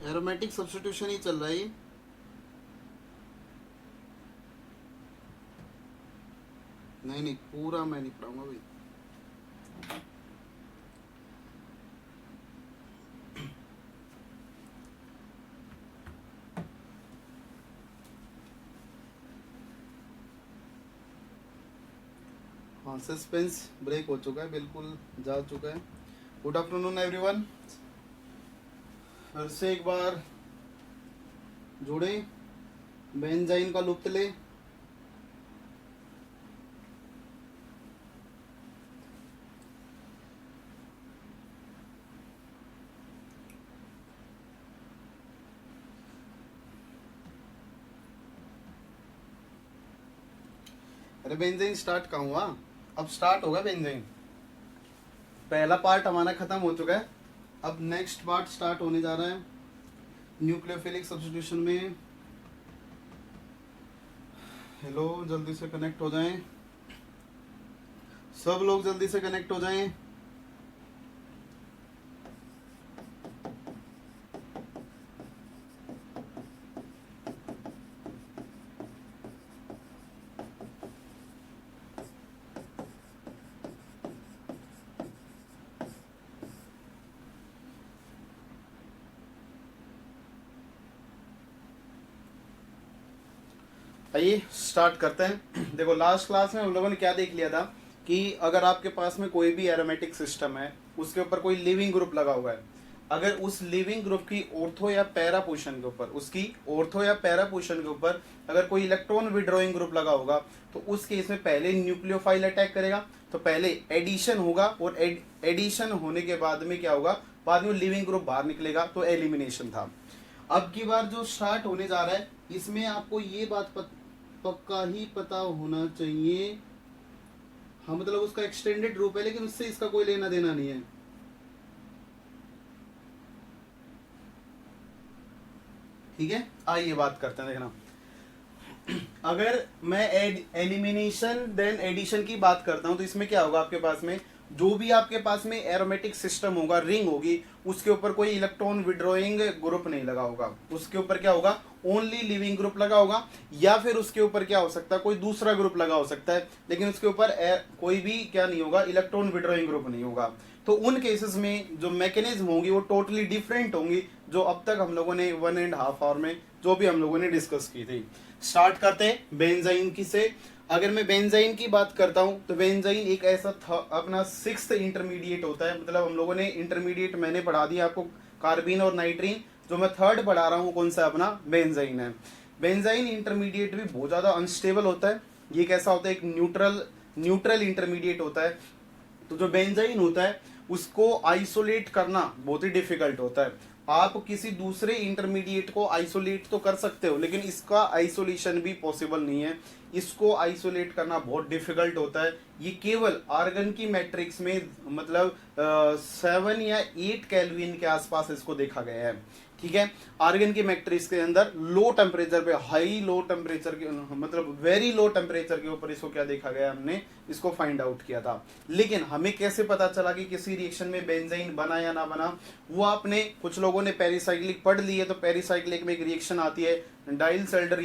Aromatic substitution ही चल रहा है ये। नहीं नहीं, पूरा मैं नहीं पढ़ाऊंगा भाई। हाँ, सस्पेंस ब्रेक हो चुका है, बिल्कुल जा चुका है। गुड आफ्टरनून एवरीवन, फिर से एक बार जुड़े, बेंजाइन का लुत्फ ले। अरे बेंजाइन स्टार्ट कहाँ हुआ, अब स्टार्ट होगा बेंजाइन। पहला पार्ट हमारा खत्म हो चुका है, अब नेक्स्ट पार्ट स्टार्ट होने जा रहा है न्यूक्लियोफिलिक सब्स्टिट्यूशन में। हेलो, जल्दी से कनेक्ट हो जाएं, सब लोग जल्दी से कनेक्ट हो जाएं। आइए स्टार्ट करते हैं। देखो, लास्ट क्लास में हम लोगों ने क्या देख लिया था कि अगर आपके पास में कोई भी एरोमेटिक सिस्टम है, उसके ऊपर कोई लिविंग ग्रुप लगा हुआ है, अगर उस लिविंग ग्रुप की ऑर्थो या पैरा पोजीशन के ऊपर, उसकी ऑर्थो या पैरा पोजीशन के ऊपर अगर कोई इलेक्ट्रॉन विड्रॉइंग ग्रुप लगा होगा, तो उस केस में पहले न्यूक्लियोफाइल अटैक करेगा, तो पहले एडिशन होगा, और एडिशन होने के बाद में क्या होगा, बाद में लिविंग ग्रुप बाहर निकलेगा, तो एलिमिनेशन था। अब की बार जो स्टार्ट होने जा रहा है, इसमें आपको ये बात पक्का ही पता होना चाहिए, हाँ मतलब उसका एक्सटेंडेड रूप है, लेकिन उससे इसका कोई लेना देना नहीं है। ठीक है, आइए बात करते हैं। देखना, अगर मैं एलिमिनेशन देन एडिशन की बात करता हूं, तो इसमें क्या होगा, आपके पास में जो भी आपके पास में एरोमेटिक सिस्टम होगा, रिंग होगी, उसके ऊपर कोई इलेक्ट्रॉन विड्रॉइंग ग्रुप नहीं लगा होगा, उसके ऊपर क्या होगा, ओनली लिविंग ग्रुप लगा होगा, या फिर उसके ऊपर क्या हो सकता है, कोई दूसरा ग्रुप लगा हो सकता है, लेकिन उसके ऊपर कोई भी क्या नहीं होगा, इलेक्ट्रॉन विड्रॉइंग ग्रुप नहीं होगा। तो उन केसेस में जो मैकेनिज्म होंगी वो टोटली डिफरेंट होंगी, जो अब तक हम लोगों ने 1.5 आवर में जो भी हम लोगों ने डिस्कस की थी। स्टार्ट करते हैं बेंजाइन की से। अगर मैं बेंजाइन की बात करता हूं, तो बेंजाइन एक ऐसा अपना 6th इंटरमीडिएट होता है, मतलब हम लोगों ने इंटरमीडिएट मैंने पढ़ा दिया आपको कार्बिन और नाइट्रीन, जो मैं 3rd पढ़ा रहा हूं कौन सा, अपना बेंजाइन है। बेंजाइन इंटरमीडिएट भी बहुत ज्यादा अनस्टेबल होता है। ये कैसा होता है, एक न्यूट्रल इंटरमीडिएट होता है। तो जो बेंजाइन होता है उसको आइसोलेट करना बहुत ही डिफिकल्ट होता है। आप किसी दूसरे इंटरमीडिएट को आइसोलेट तो कर सकते हो, लेकिन इसका आइसोलेशन भी पॉसिबल नहीं है। इसको आइसोलेट करना बहुत डिफिकल्ट होता है। ये केवल आर्गन की मैट्रिक्स में मतलब 7 या 8 केल्विन के आसपास इसको देखा गया है। ठीक है, आर्गन की मैट्रिक्स के अंदर लो टेम्परेचर पे, हाई लो टेम्परेचर के मतलब वेरी लो टेम्परेचर के ऊपर इसको क्या देखा गया, हमने इसको फाइंड आउट किया था। लेकिन हमें कैसे पता चला कि किसी रिएक्शन में बेंजाइन बना या ना बना, वो आपने कुछ लोगों ने पेरिसाइक्लिक पढ़ ली है, तो पेरिसाइक्लिक में एक रिएक्शन आती है डाइल-सेल्डर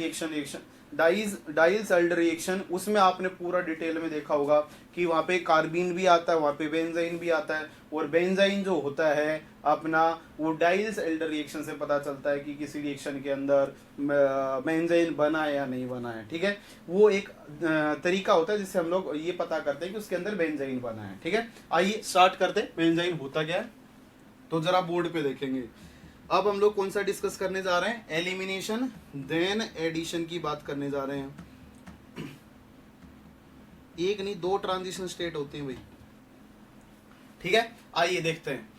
रिएक्शन, उसमें आपने पूरा डिटेल में देखा होगा कि वहां पे कार्बिन भी आता है, वहां पे बेंजाइन भी आता है, और बेंजाइन जो होता है अपना, वो डाइल-सेल्डर रिएक्शन से पता चलता है कि किसी रिएक्शन के अंदर बेंजाइन बना है या नहीं बना है। ठीक है, वो एक तरीका होता है जिससे हम लोग ये पता करते हैं कि उसके अंदर बेंजाइन बना है। ठीक है, आइए स्टार्ट करते हैं। बेंजाइन होता क्या है, तो जरा बोर्ड पे देखेंगे। अब हम लोग कौन सा डिस्कस करने जा रहे हैं, एलिमिनेशन देन एडिशन की बात करने जा रहे हैं। एक नहीं, 2 ट्रांजिशन स्टेट होते हैं भाई। ठीक है, आइए देखते हैं।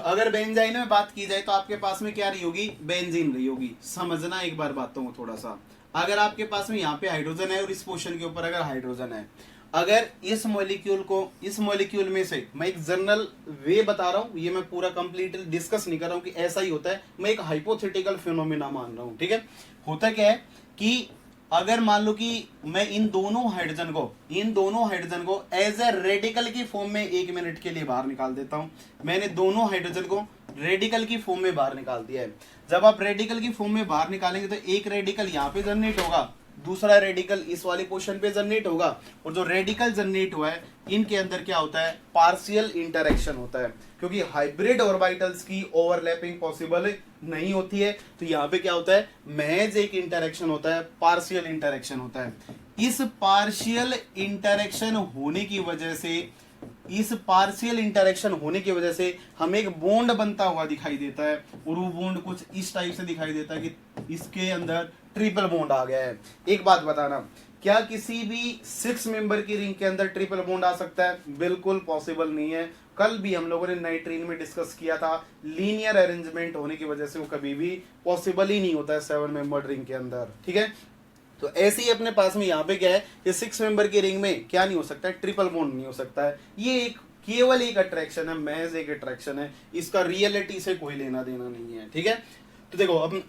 अगर बेंजाइन में बात की जाए तो आपके पास में क्या रही होगी, बेंजीन रही होगी। समझना एक बार बातों को थोड़ा सा। अगर आपके पास में यहाँ पे हाइड्रोजन है और इस पोर्शन के ऊपर अगर हाइड्रोजन है, अगर इस मॉलिक्यूल में से, मैं एक जनरल वे बता रहा हूं, ये मैं पूरा कंप्लीटली डिस्कस नहीं कर रहा हूं कि ऐसा ही होता है, मैं एक हाइपोथेटिकल फिनोमेना मान रहा हूं। ठीक है, होता क्या है कि अगर मान लो कि मैं इन दोनों हाइड्रोजन को एज ए रेडिकल की फॉर्म में 1 मिनट के लिए बाहर निकाल देता हूं। मैंने दोनों हाइड्रोजन को रेडिकल की फॉर्म में बाहर निकाल दिया है। जब आप रेडिकल की फॉर्म में बाहर निकालेंगे तो एक रेडिकल यहाँ पे जनरेट होगा, दूसरा रेडिकल इस वाली पोर्शन पे जनरेट होगा, और जो रेडिकल जनरेट हुआ है इनके अंदर क्या होता है, पार्शियल इंटरेक्शन होता है, क्योंकि हाइब्रिड ऑर्बिटल्स की ओवरलैपिंग पॉसिबल नहीं होती है। तो यहाँ पे क्या होता है, महज एक इंटरेक्शन होता है, पार्शियल इंटरेक्शन होता है। इस पार्शियल इंटरेक्शन होने की वजह से, इस पार्शियल इंटरेक्शन होने की वजह से हमें एक बॉन्ड बनता हुआ दिखाई देता है, और वो बॉन्ड कुछ इस टाइप से दिखाई देता है कि इसके अंदर ट्रिपल बॉन्ड आ गया है। एक बात बताना, क्या किसी भी 6 मेंबर की रिंग के अंदर ट्रिपल बॉन्ड आ सकता है? बिल्कुल पॉसिबल नहीं है। कल भी हम लोगों ने नाइट्रीन में डिस्कस किया था, लीनियर अरेंजमेंट होने की वजह से वो कभी भी पॉसिबल ही नहीं होता है 7 मेंबर रिंग के अंदर, ठीक है। तो ऐसे ही अपने पास में यहाँ पे क्या है, ये 6 मेंबर की रिंग में क्या नहीं हो सकता है, ट्रिपल बॉन्ड नहीं हो सकता है। ये एक केवल एक अट्रैक्शन है, महज एक अट्रैक्शन है, इसका रियलिटी से कोई लेना देना नहीं है, ठीक है। तो देखो अब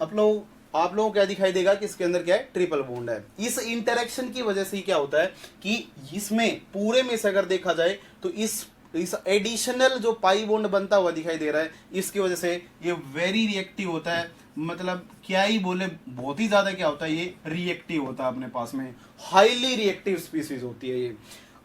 आप लोगों को क्या दिखाई देगा कि इसके अंदर क्या है, ट्रिपल बॉन्ड है। इस इंटरेक्शन की वजह से क्या होता है कि इसमें पूरे में से अगर देखा जाए तो इस एडिशनल जो पाई बॉन्ड बनता हुआ दिखाई दे रहा है, इसकी वजह से ये वेरी रिएक्टिव होता है। मतलब क्या ही बोले, बहुत ही ज्यादा क्या होता है, ये रिएक्टिव होता है अपने पास में, हाईली रिएक्टिव स्पीसीज होती है ये।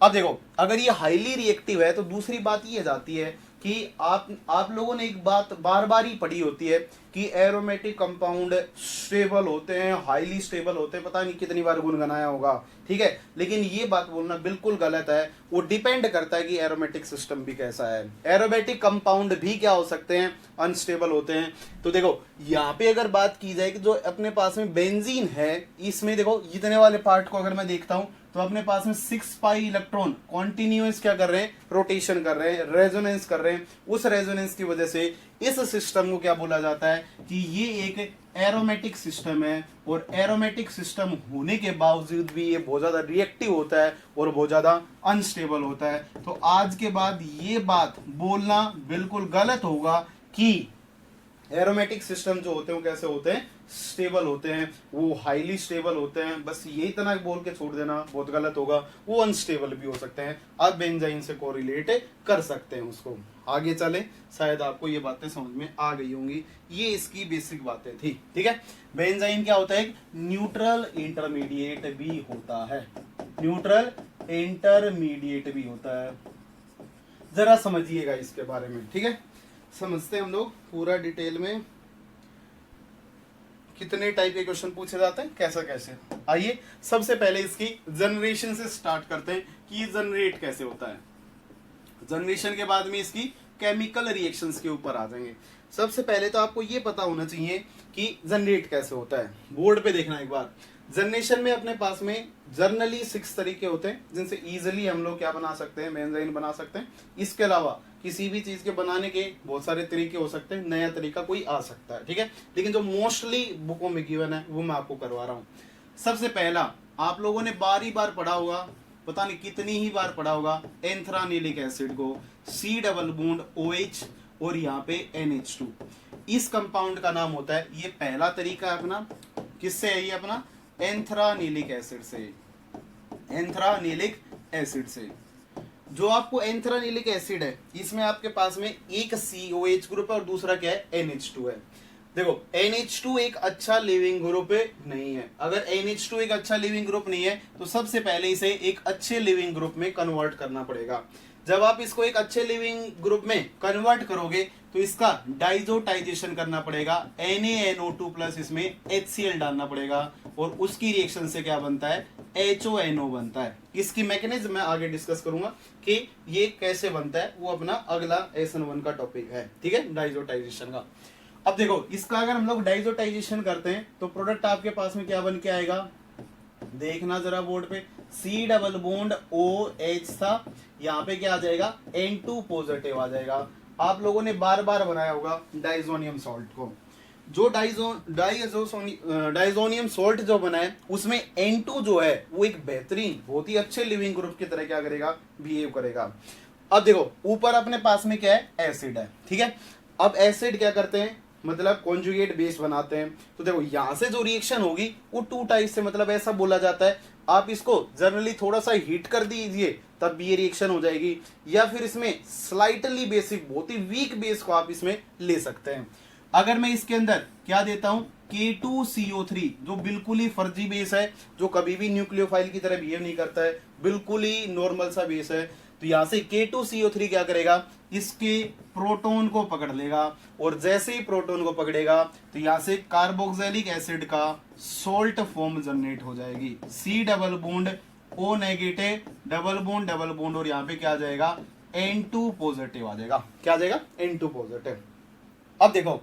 अब देखो, अगर ये हाईली रिएक्टिव है तो दूसरी बात ये जाती है कि आप लोगों ने एक बात बार बार ही पढ़ी होती है कि एरोमेटिक कंपाउंड स्टेबल होते हैं, हाईली स्टेबल होते हैं, पता नहीं कितनी बार गुनगुनाया होगा, ठीक है। लेकिन ये बात बोलना बिल्कुल गलत है, वो डिपेंड करता है कि एरोमेटिक सिस्टम भी कैसा है। एरोमेटिक कंपाउंड भी क्या हो सकते हैं, अनस्टेबल होते हैं। तो देखो यहाँ पे अगर बात की जाए कि जो अपने पास में बेंजीन है, इसमें देखो जितने वाले पार्ट को अगर मैं देखता हूं तो अपने पास में 6 पाई इलेक्ट्रॉन कॉन्टिन्यूस क्या कर रहे हैं, रोटेशन कर रहे हैं, रेजोनेंस कर रहे हैं। उस रेजोनेंस की वजह से इस सिस्टम को क्या बोला जाता है कि ये एक एरोमेटिक सिस्टम है, और एरोमेटिक सिस्टम होने के बावजूद भी ये बहुत ज्यादा रिएक्टिव होता है और बहुत ज्यादा अनस्टेबल होता है। तो आज के बाद ये बात बोलना बिल्कुल गलत होगा कि एरोमेटिक सिस्टम जो होते हैं वो कैसे होते हैं, स्टेबल होते हैं, वो हाईली स्टेबल होते हैं। बस ये इतना बोल के छोड़ देना बहुत गलत होगा, वो अनस्टेबल भी हो सकते हैं। आप बेंजाइन से कोरिलेट कर सकते हैं उसको। आगे चले, शायद आपको ये बातें समझ में आ गई होंगी, ये इसकी बेसिक बातें थी, ठीक है। बेंजाइन क्या होता है, न्यूट्रल इंटरमीडिएट भी होता है, न्यूट्रल इंटरमीडिएट भी होता है। जरा समझिएगा इसके बारे में, ठीक है। समझते हैं हम लोग पूरा डिटेल में कितने टाइप के क्वेश्चन पूछे जाते हैं, कैसा कैसे। आइए सबसे पहले इसकी जनरेशन से स्टार्ट करते हैं कि ये जनरेट कैसे होता है। जनरेशन के बाद में इसकी केमिकल रिएक्शंस के ऊपर आ जाएंगे। सबसे पहले तो आपको ये पता होना चाहिए कि जनरेट कैसे होता है। बोर्ड पे देखना एक बार। जनरेशन में अपने पास में जर्नली 6 तरीके होते हैं जिनसे इजीली हम लोग क्या बना सकते हैं, बेंजाइन बना सकते हैं। इसके अलावा किसी भी चीज के बनाने के बहुत सारे तरीके हो सकते हैं, नया तरीका कोई आ सकता है, ठीक है। लेकिन जो मोस्टली बुकों में गिवन है वो मैं आपको करवा रहा हूं। सबसे पहला आप लोगों ने बार पढ़ा होगा, पता नहीं कितनी ही बार पढ़ा होगा, एंथ्रानिलिक एसिड को C डबल बॉन्ड OH और यहाँ पे NH2। इस कंपाउंड का नाम होता है, ये पहला तरीका है अपना, किससे है ये अपना, एंथ्रानिलिक एसिड से, एंथ्रानिलिक एसिड से। जो आपको एंथ्रानिलिक एसिड है इसमें आपके पास में एक COH ग्रुप है और दूसरा क्या है, NH2 है। देखो NH2 एक अच्छा लिविंग ग्रुप नहीं है। अगर NH2 एक अच्छा लिविंग ग्रुप नहीं है तो सबसे पहले इसे एक अच्छे लिविंग ग्रुप में कन्वर्ट करना पड़ेगा। जब आप इसको एक अच्छे लिविंग ग्रुप में कन्वर्ट करोगे तो इसका डाइजोटाइजेशन करना पड़ेगा, NaNO2 प्लस इसमें HCl डालना पड़ेगा, और उसकी रिएक्शन से क्या बनता है, HONO बनता है। इसकी मैकेनिज्म मैं आगे डिस्कस करूंगा कि ये कैसे बनता है, वो अपना अगला SN1 का टॉपिक है, ठीक है, डाइजोटाइजेशन का। अब देखो इसका अगर हम लोग डाइजोटाइजेशन करते हैं तो प्रोडक्ट आपके पास में क्या बन के आएगा, देखना जरा बोर्ड पे, C डबल बॉन्ड OH था, यहाँ पे क्या आ जाएगा, N2 पॉजिटिव आ जाएगा। आप लोगों ने बार बनाया होगा डाइजोनियम सॉल्ट को। जो डाइजोनियम सॉल्ट जो बना है उसमें N2 जो है वो एक बेहतरीन बहुत ही अच्छे लिविंग ग्रुप की तरह क्या करेगा, बिहेव करेगा। अब देखो ऊपर अपने पास में क्या है, एसिड है, ठीक है। अब एसिड क्या करते हैं, मतलब कॉन्जुगेट बेस बनाते हैं। तो देखो यहां से जो रिएक्शन होगी वो 2 टाइप से, मतलब ऐसा बोला जाता है आप इसको जनरली थोड़ा सा हीट कर दीजिए तब भी ये रिएक्शन हो जाएगी, या फिर इसमें स्लाइटली बेसिक बहुत ही वीक बेस को आप इसमें ले सकते हैं। अगर मैं इसके अंदर क्या देता हूं K2CO3 जो बिल्कुल ही फर्जी बेस है, जो कभी भी न्यूक्लियोफाइल की तरह बिहेव नहीं करता है, बिल्कुल ही नॉर्मल सा बेस है, तो यहां से K2CO3 क्या करेगा, इसके प्रोटॉन को पकड़ लेगा, और जैसे ही प्रोटॉन को पकड़ेगा तो यहां से कार्बोक्सिलिक एसिड का सोल्ट फॉर्म जनरेट हो जाएगी, C double bond O negative double bond, और यहाँ पे क्या आ जाएगा N2 पॉजिटिव आ जाएगा। क्या आ जाएगा N2 पॉजिटिव। अब देखो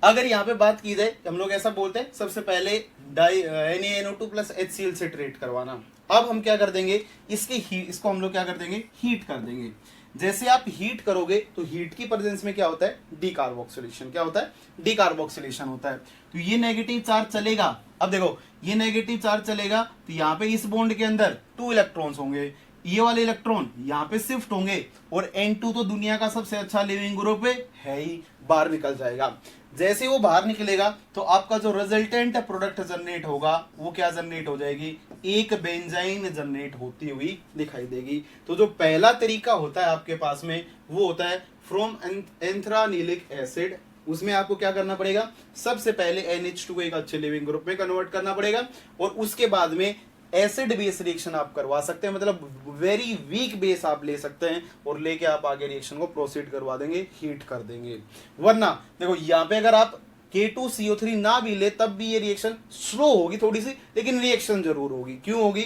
अगर यहाँ पे बात की जाए, हम लोग ऐसा बोलते हैं सबसे पहले NaNO2 प्लस HCl से ट्रीट करवाना। अब हम क्या कर देंगे, इसको हम लोग क्या कर देंगे, हीट कर देंगे। जैसे आप हीट करोगे तो हीट की प्रेजेंस में क्या होता है, डीकार्बोक्सिलेशन। क्या होता है, डीकार्बोक्सिलेशन होता है। तो ये नेगेटिव चार्ज चलेगा। अब देखो ये नेगेटिव चार्ज चलेगा तो यहाँ पे इस बॉन्ड के अंदर 2 इलेक्ट्रॉन्स होंगे, ये वाले इलेक्ट्रॉन यहाँ पे शिफ्ट होंगे, और N2 तो दुनिया का सबसे अच्छा लिविंग ग्रुप है ही, बाहर निकल जाएगा। जैसे वो बाहर निकलेगा तो आपका जो रिजल्टेंट प्रोडक्ट जनरेट होगा वो क्या जनरेट हो जाएगी, एक बेंजाइन जनरेट होती हुई दिखाई देगी। तो जो पहला तरीका होता है आपके पास में वो होता है फ्रॉम एंथ्रानिलिक एसिड। उसमें आपको क्या करना पड़ेगा, सबसे पहले NH2 को एक अच्छे लिविंग ग्रुप में कन्वर्ट करना पड़ेगा, और उसके बाद में एसिड बेस रिएक्शन आप करवा सकते हैं, मतलब वेरी वीक बेस आप ले सकते हैं और लेके आप आगे रिएक्शन को प्रोसीड करवा देंगे, हीट कर देंगे। वरना देखो यहाँ पे अगर आप K2CO3 ना भी ले तब भी ये रिएक्शन स्लो होगी थोड़ी सी, लेकिन रिएक्शन जरूर होगी। क्यों होगी,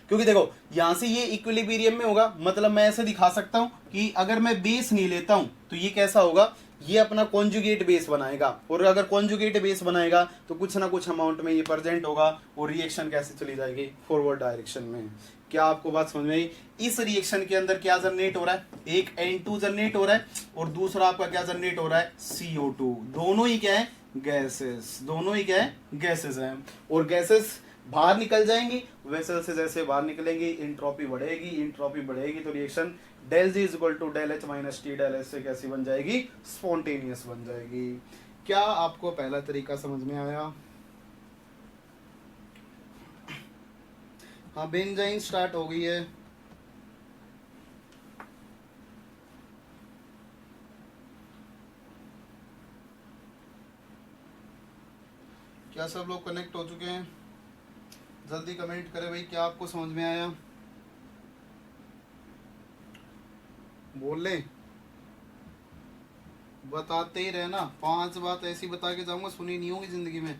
क्योंकि देखो यहां से ये इक्विलिब्रियम में होगा, मतलब मैं ऐसे दिखा सकता हूं कि अगर मैं बेस नहीं लेता हूं तो ये कैसा होगा, ये अपना कॉन्जुगेट बेस बनाएगा, और अगर कॉन्जुगेट बेस बनाएगा तो कुछ ना कुछ अमाउंट में ये प्रेजेंट होगा, और रिएक्शन कैसे चली जाएगी, फॉरवर्ड डायरेक्शन में। क्या आपको बात समझ में आई? इस रिएक्शन के अंदर क्या जनरेट हो रहा है, एक N2 जनरेट हो रहा है, और दूसरा आपका क्या जनरेट हो रहा है, CO2। दोनों ही क्या है, गैसेस। दोनों ही क्या है, गैसेस हैं, और गैसेस बाहर निकल जाएंगी, वेसल से जैसे बाहर निकलेंगी इंट्रोपी बढ़ेगी, इंट्रोपी बढ़ेगी तो reaction del G equal to del H minus T del H से कैसी बन जाएगी, स्पॉन्टेनियस बन जाएगी। क्या आपको पहला तरीका समझ में आया? हाँ, बेंजाइन स्टार्ट हो गई है। क्या सब लोग कनेक्ट हो चुके हैं? जल्दी कमेंट करें भाई, क्या आपको समझ में आया? बोल ले, बताते ही रहना। 5 बात ऐसी बता के जाऊंगा सुनी नहीं होगी जिंदगी में।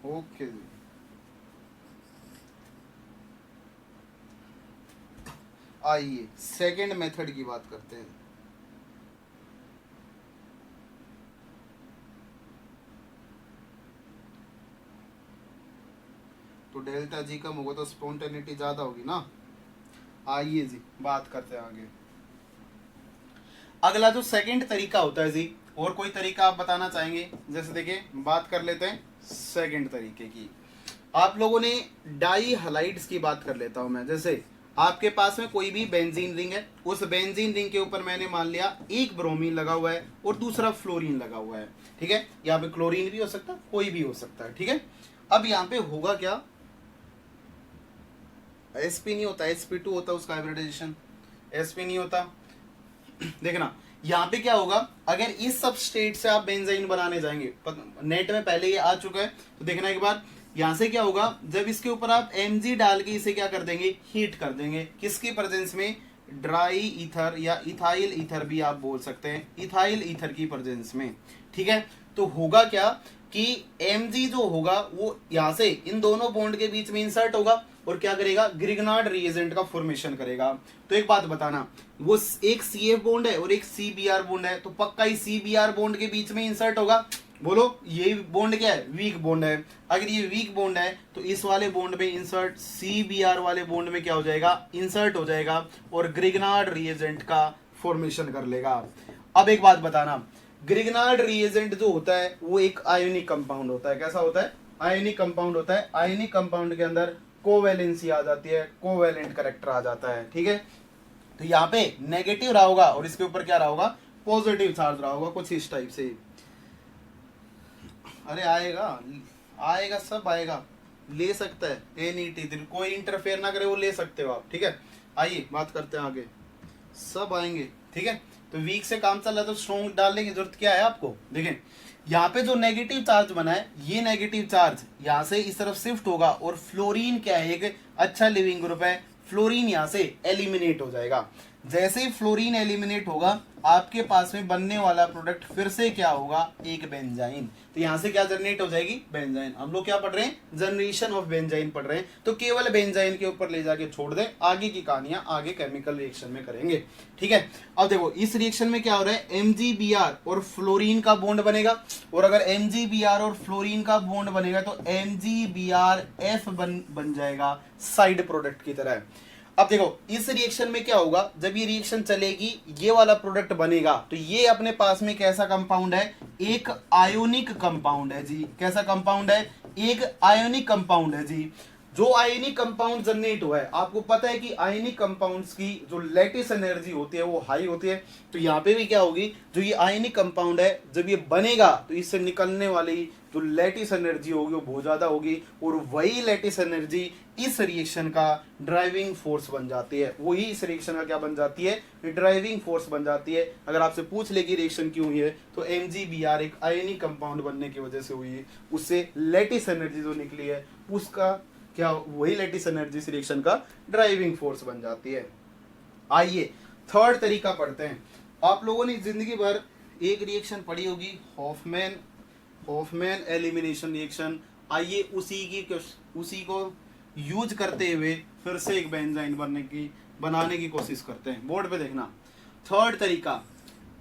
ओके जी, आइए सेकंड मेथड की बात करते हैं। तो डेल्टा जी कम होगा तो स्पॉन्टेनिटी ज्यादा होगी ना। आइए जी बात करते हैं आगे। अगला जो सेकंड तरीका होता है जी, और कोई तरीका आप बताना चाहेंगे? जैसे देखिए बात कर लेते हैं सेकंड तरीके की। आप लोगों ने डाई हलाइड्स की बात कर लेता हूं मैं। जैसे आपके पास में कोई भी बेंजीन रिंग है, उस बेंजीन रिंग के ऊपर मैंने मान लिया एक ब्रोमीन लगा हुआ है और दूसरा फ्लोरीन लगा हुआ है, ठीक है। यहाँ पे क्लोरीन भी हो सकता है, कोई भी हो सकता है, ठीक है। अब यहाँ पे होगा क्या, sp नहीं होता, sp2 होता उसका हाइब्रिडाइजेशन, sp नहीं होता। देखना यहाँ पे क्या होगा, अगर इस सबस्ट्रेट से आप बेंजाइन बनाने जाएंगे, नेट में पहले ये आ चुका है, तो देखना एक बार यहां से क्या होगा, जब इसके ऊपर आप Mg डाल के इसे क्या कर देंगे, हीट कर देंगे। किसकी प्रेजेंस में, ड्राई ईथर या इथाइल ईथर भी आप बोल सकते हैं, इथाइल ईथर की प्रेजेंस में, ठीक है। तो होगा क्या कि Mg जो होगा वो यहां से इन दोनों बॉन्ड के बीच में इंसर्ट होगा और क्या करेगा, ग्रिग्नार्ड रिएजेंट का फॉर्मेशन करेगा। तो एक बात बताना, वो एक CF बॉन्ड है और एक CBr बॉन्ड है, तो पक्का ही CBr बॉन्ड के बीच में इंसर्ट होगा। बोलो ये बॉन्ड क्या है, वीक बॉन्ड है। अगर ये वीक बॉन्ड है तो इस वाले बॉन्ड में इंसर्ट, CBr वाले बॉन्ड में क्या हो जाएगा, इंसर्ट हो जाएगा और ग्रिग्नार्ड रिएजेंट का फॉर्मेशन कर लेगा। अब एक बात बताना, ग्रिग्नार्ड रिएजेंट जो होता है वो एक आयोनिक कंपाउंड होता है। कैसा होता है, आयोनिक कंपाउंड होता है। आयोनिक कंपाउंड के अंदर कोवैलेंसी आ जाती है, कोवैलेंट कैरेक्टर आ जाता है, ठीक है। तो यहाँ पे नेगेटिव रहा होगा और इसके ऊपर क्या रहा होगा, पॉजिटिव चार्ज रहा होगा, कुछ इस टाइप से। अरे आएगा आएगा, सब आएगा, ले सकता है NET, कोई इंटरफेयर ना करे, वो ले सकते हो आप, ठीक है। आइए बात करते हैं आगे, सब आएंगे, ठीक है। तो वीक से काम चल रहा है तो स्ट्रॉन्ग डालने की जरूरत क्या है आपको। देखें यहाँ पे जो नेगेटिव चार्ज बना है, ये नेगेटिव चार्ज यहाँ से इस तरफ शिफ्ट होगा और फ्लोरीन क्या है, एक अच्छा लिविंग ग्रुप है, फ्लोरीन यहाँ से एलिमिनेट हो जाएगा। जैसे ही फ्लोरीन एलिमिनेट होगा आपके पास में बनने वाला प्रोडक्ट फिर से क्या होगा, एक बेंजाइन। तो यहाँ से क्या जनरेट हो जाएगी, बेंजाइन। हम लोग क्या पढ़ रहे हैं, जनरेशन ऑफ बेंजाइन पढ़ रहे हैं। तो केवल बेंजाइन के ऊपर ले जाके छोड़ दें, आगे की कहानियां आगे केमिकल रिएक्शन में करेंगे, ठीक है। अब देखो इस रिएक्शन में क्या हो रहा है, MgBr और फ्लोरीन का बॉन्ड बनेगा, और अगर MgBr और फ्लोरीन का बॉन्ड बनेगा तो MgBrF बन जाएगा साइड प्रोडक्ट की तरह। अब देखो इस रिएक्शन में क्या होगा, जब ये रिएक्शन चलेगी ये वाला प्रोडक्ट बनेगा, तो ये अपने पास में कैसा कंपाउंड है, एक आयोनिक कंपाउंड है जी। कैसा कंपाउंड है, एक आयोनिक कंपाउंड है जी। जो आयनिक कंपाउंड जनरेट हुआ है, आपको पता है कि आयनिक कंपाउंड्स की जो लैटिस एनर्जी होती है वो हाई होती है। तो यहाँ पे भी क्या होगी, जो ये आयनिक कंपाउंड है जब ये बनेगा तो इससे निकलने वाली जो लैटिस एनर्जी होगी वो बहुत ज्यादा होगी, और वही लैटिस एनर्जी इस रिएक्शन का ड्राइविंग फोर्स बन जाती है। वही इस रिएक्शन का क्या बन जाती है, ड्राइविंग फोर्स बन जाती है। अगर आपसे पूछ ले कि रिएक्शन क्यों हुई है, तो MgBr एक आयनिक कंपाउंड बनने की वजह से हुई है, उससे लैटिस एनर्जी जो निकली है उसका क्या, वही लैटिस एनर्जी इस रिएक्शन का ड्राइविंग फोर्स बन जाती है। आइए थर्ड तरीका पढ़ते हैं। आप लोगों ने जिंदगी भर एक रिएक्शन पढ़ी होगी, हॉफमैन एलिमिनेशन रिएक्शन। आइए उसी को यूज करते हुए फिर से एक बेंजाइन बनाने की कोशिश करते हैं। बोर्ड पे देखना, थर्ड तरीका,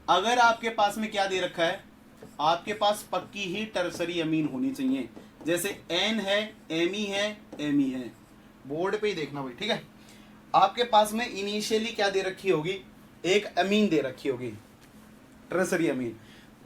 अगर आपके पास में क्या दे रखा है, आपके पास पक्की ही टर्सरी अमीन होनी चाहिए, जैसे N है, Me है, Me है। बोर्ड पे ही देखना भाई, ठीक है। आपके पास में इनिशियली क्या दे रखी होगी, एक अमीन दे रखी होगी, टर्सरी अमीन,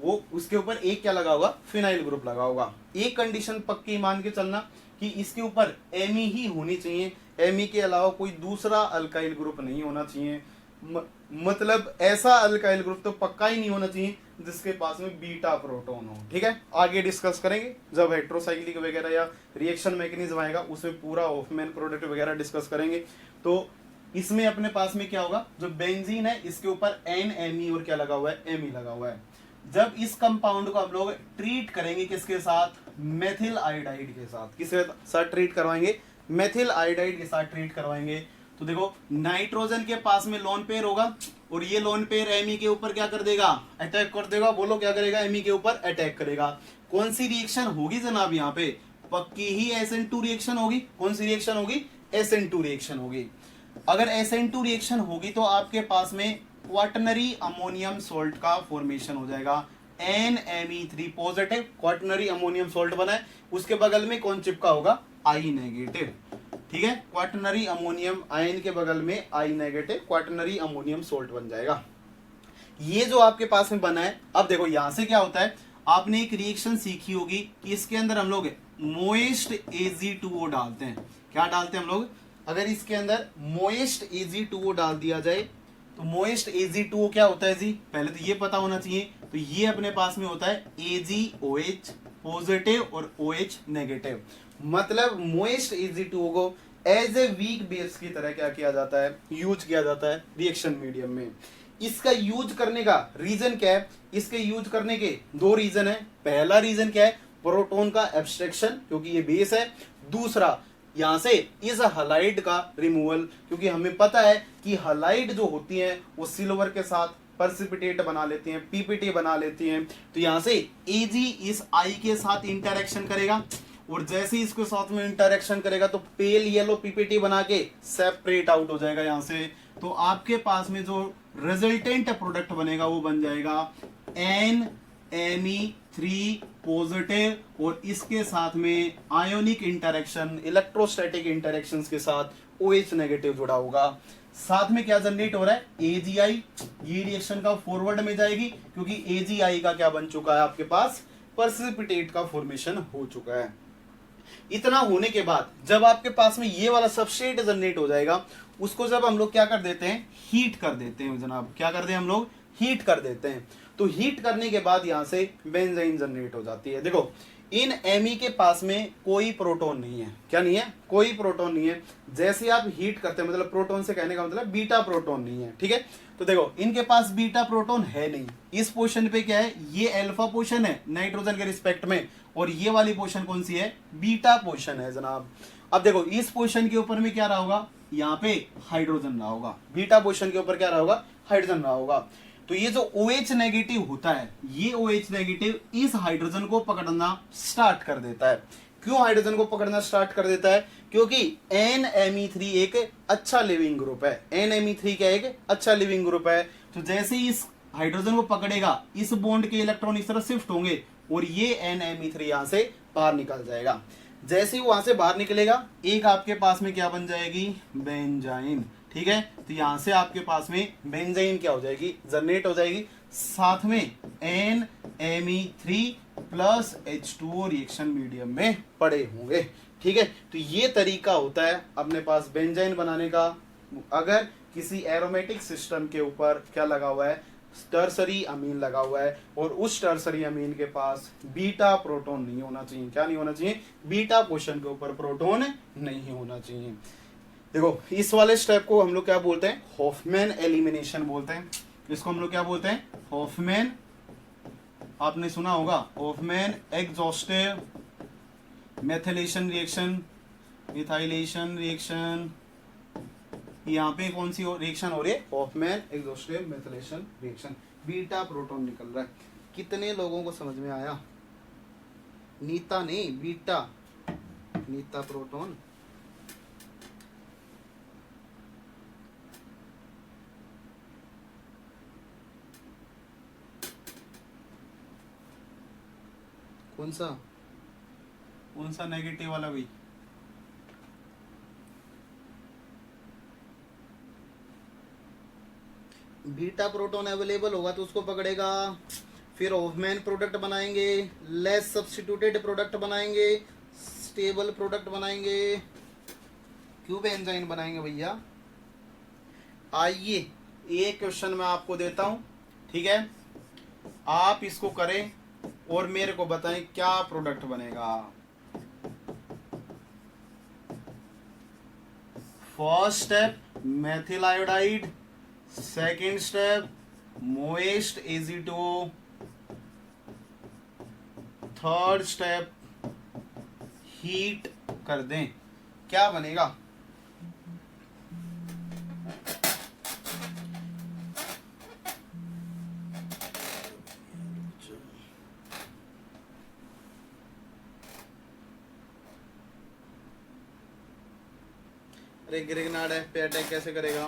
वो उसके ऊपर एक क्या लगा होगा, फिनाइल ग्रुप लगा होगा। एक कंडीशन पक्की मान के चलना कि इसके ऊपर Me ही होनी चाहिए, Me के अलावा कोई दूसरा अल्काइल ग्रुप नहीं होना चाहिए। मतलब ऐसा अल्काइल ग्रुप तो पक्का ही नहीं होना चाहिए जिसके पास में बीटा प्रोटॉन हो, ठीक है। आगे डिस्कस करेंगे जब हेट्रोसाइक्लिक वगैरह या रिएक्शन मैकेनिज्म आएगा, उसमें पूरा हॉफमैन प्रोडक्ट वगैरह डिस्कस करेंगे। तो इसमें अपने पास में क्या होगा, जो बेंजीन है इसके ऊपर NMe और क्या लगा हुआ है, Me लगा हुआ है। जब इस कंपाउंड को हम लोग ट्रीट करेंगे किसके साथ, मेथिल आयोडाइड के साथ। किसके साथ ट्रीट करवाएंगे, मेथिल आयोडाइड के साथ ट्रीट करवाएंगे। तो देखो नाइट्रोजन के पास में लोन पेयर होगा और ये लोन पेयर Me के ऊपर क्या कर देगा, अटैक कर देगा। बोलो क्या करेगा, Me के ऊपर अटैक करेगा। कौन सी रिएक्शन होगी जनाब, यहाँ पे पक्की ही SN2 रिएक्शन होगी। कौन सी रिएक्शन होगी, SN2 रिएक्शन होगी। अगर SN2 रिएक्शन होगी तो आपके पास में क्वाटनरी अमोनियम सोल्ट का फॉर्मेशन हो जाएगा, NMe3 positive quaternary ammonium salt बना है, उसके बगल में कौन चिपका होगा, I नेगेटिव, ठीक है। क्वाटनरी अमोनियम आयन के बगल में I negative quaternary ammonium salt बन जाएगा। ये जो आपके पास में बना है, अब देखो यहां से क्या होता है, आपने एक रिएक्शन सीखी होगी कि इसके अंदर हम लोग मोइस्ट Ag2O डालते हैं। क्या डालते हैं हम लोग, अगर इसके अंदर मोइस्ट Ag2O डाल दिया जाए तो मोइस्ट Ag2O क्या होता है जी, पहले तो ये पता होना चाहिए। तो ये अपने पास में होता है AgOH पॉजिटिव और OH नेगेटिव। मतलब मोइस्ट Ag2O को एज ए वीक बेस की तरह क्या किया जाता है, यूज किया जाता है रिएक्शन मीडियम में। इसका यूज करने का रीजन क्या है, इसके यूज करने के दो रीजन है। पहला रीजन क्या है, प्रोटॉन का एब्स्ट्रैक्शन क्योंकि ये बेस है। दूसरा यहां से इस हलाइड का रिमूवल, क्योंकि हमें पता है कि हलाइड जो होती है वो सिल्वर के साथ पर्सिपिटेट बना लेती हैं, PPT बना लेती हैं। तो यहां से Ag इस I के साथ इंटरेक्शन करेगा और जैसे ही इसके साथ में इंटरेक्शन करेगा तो पेल येलो PPT बना के सेपरेट आउट हो जाएगा यहां से। तो आपके पास में जो रिजल्टेंट प्रोडक्ट बनेगा वो बन जाएगा NMe3 पॉजिटिव और इसके साथ में आयोनिक इंटरेक्शन, इलेक्ट्रोस्टैटिक इंटरेक्शंस के साथ OH नेगेटिव जुड़ा होगा। साथ में क्या जनरेट हो रहा है, AgI। ये रिएक्शन का फॉरवर्ड में जाएगी क्योंकि AgI का क्या बन चुका है, आपके पास पर्सिपिटेट का फॉर्मेशन हो चुका है। इतना होने के बाद जब आपके पास में ये वाला सबस्ट्रेट जनरेट हो जाएगा, उसको जब हम लोग क्या कर देते हैं, हीट कर देते हैं जनाब। क्या करते हैं हम लोग, हीट कर देते हैं। तो हीट करने के बाद यहां से बेंजीन जनरेट हो जाती है। देखो इन एमी के पास में कोई प्रोटॉन नहीं है। क्या नहीं है, कोई प्रोटॉन नहीं है। जैसे आप हीट करते हैं, मतलब प्रोटॉन से कहने का मतलब बीटा प्रोटॉन नहीं है, ठीक है। तो देखो इनके पास बीटा प्रोटॉन है नहीं। इस पोजीशन पे क्या है, ये अल्फा पोजीशन है नाइट्रोजन के रिस्पेक्ट में, और ये वाली पोजीशन कौन सी है, बीटा पोजीशन है जनाब। अब देखो इस पोजीशन के ऊपर में क्या रहा होगा, यहाँ पे हाइड्रोजन रहा होगा। बीटा पोजीशन के ऊपर क्या रहा होगा, हाइड्रोजन रहा होगा। तो ये जो OH नेगेटिव होता है, ये OH नेगेटिव इस हाइड्रोजन को पकड़ना स्टार्ट कर देता है। क्यों हाइड्रोजन को पकड़ना स्टार्ट कर देता है, क्योंकि NMe3 एक अच्छा लिविंग ग्रुप है। NMe3 क्या एक अच्छा लिविंग ग्रुप है। तो जैसे ही इस हाइड्रोजन को पकड़ेगा, इस बॉन्ड के इलेक्ट्रॉन इस तरफ शिफ्ट होंगे और ये NMe3 यहां से बाहर निकल जाएगा। जैसे ही वहां से बाहर निकलेगा, एक आपके पास में क्या बन जाएगी, बेंजाइन, ठीक है। तो यहां से आपके पास में बेंजाइन क्या हो जाएगी, जनरेट हो जाएगी। साथ में NMe3 plus H2O reaction medium में पड़े होंगे, ठीक है। तो ये तरीका होता है अपने पास बेंजाइन बनाने का। अगर किसी एरोमेटिक सिस्टम के ऊपर क्या लगा हुआ है, टर्सरी अमीन लगा हुआ है, और उस टर्सरी अमीन के पास बीटा प्रोटॉन नहीं होना चाहिए। क्या नहीं होना चाहिए, बीटा पोजीशन के ऊपर प्रोटॉन नहीं होना चाहिए। देखो इस वाले स्टेप को हम लोग क्या बोलते हैं, हॉफमैन एलिमिनेशन बोलते हैं। इसको हम लोग क्या बोलते हैं, हॉफमैन, आपने सुना होगा Hofmann exhaustive methylation reaction, methylation reaction. यहाँ पे कौन सी रिएक्शन हो रही है, Hofmann exhaustive methylation reaction. Beta proton निकल रहा है। कितने लोगों को समझ में आया, नीता नहीं बीटा, नीता प्रोटॉन। कौन सा नेगेटिव वाला भाई, बीटा प्रोटॉन अवेलेबल होगा तो उसको पकड़ेगा। फिर हॉफमैन प्रोडक्ट बनाएंगे, लेस सब्स्टिट्यूटेड प्रोडक्ट बनाएंगे, स्टेबल प्रोडक्ट बनाएंगे, क्यूब एंजाइम बनाएंगे भैया। आइए एक क्वेश्चन मैं आपको देता हूं, ठीक है, आप इसको करें और मेरे को बताएं क्या प्रोडक्ट बनेगा। First step methyl iodide, second step moist AgO2, third step heat कर दें, क्या बनेगा। अरे गिरगनाड है पे अटैक कैसे करेगा,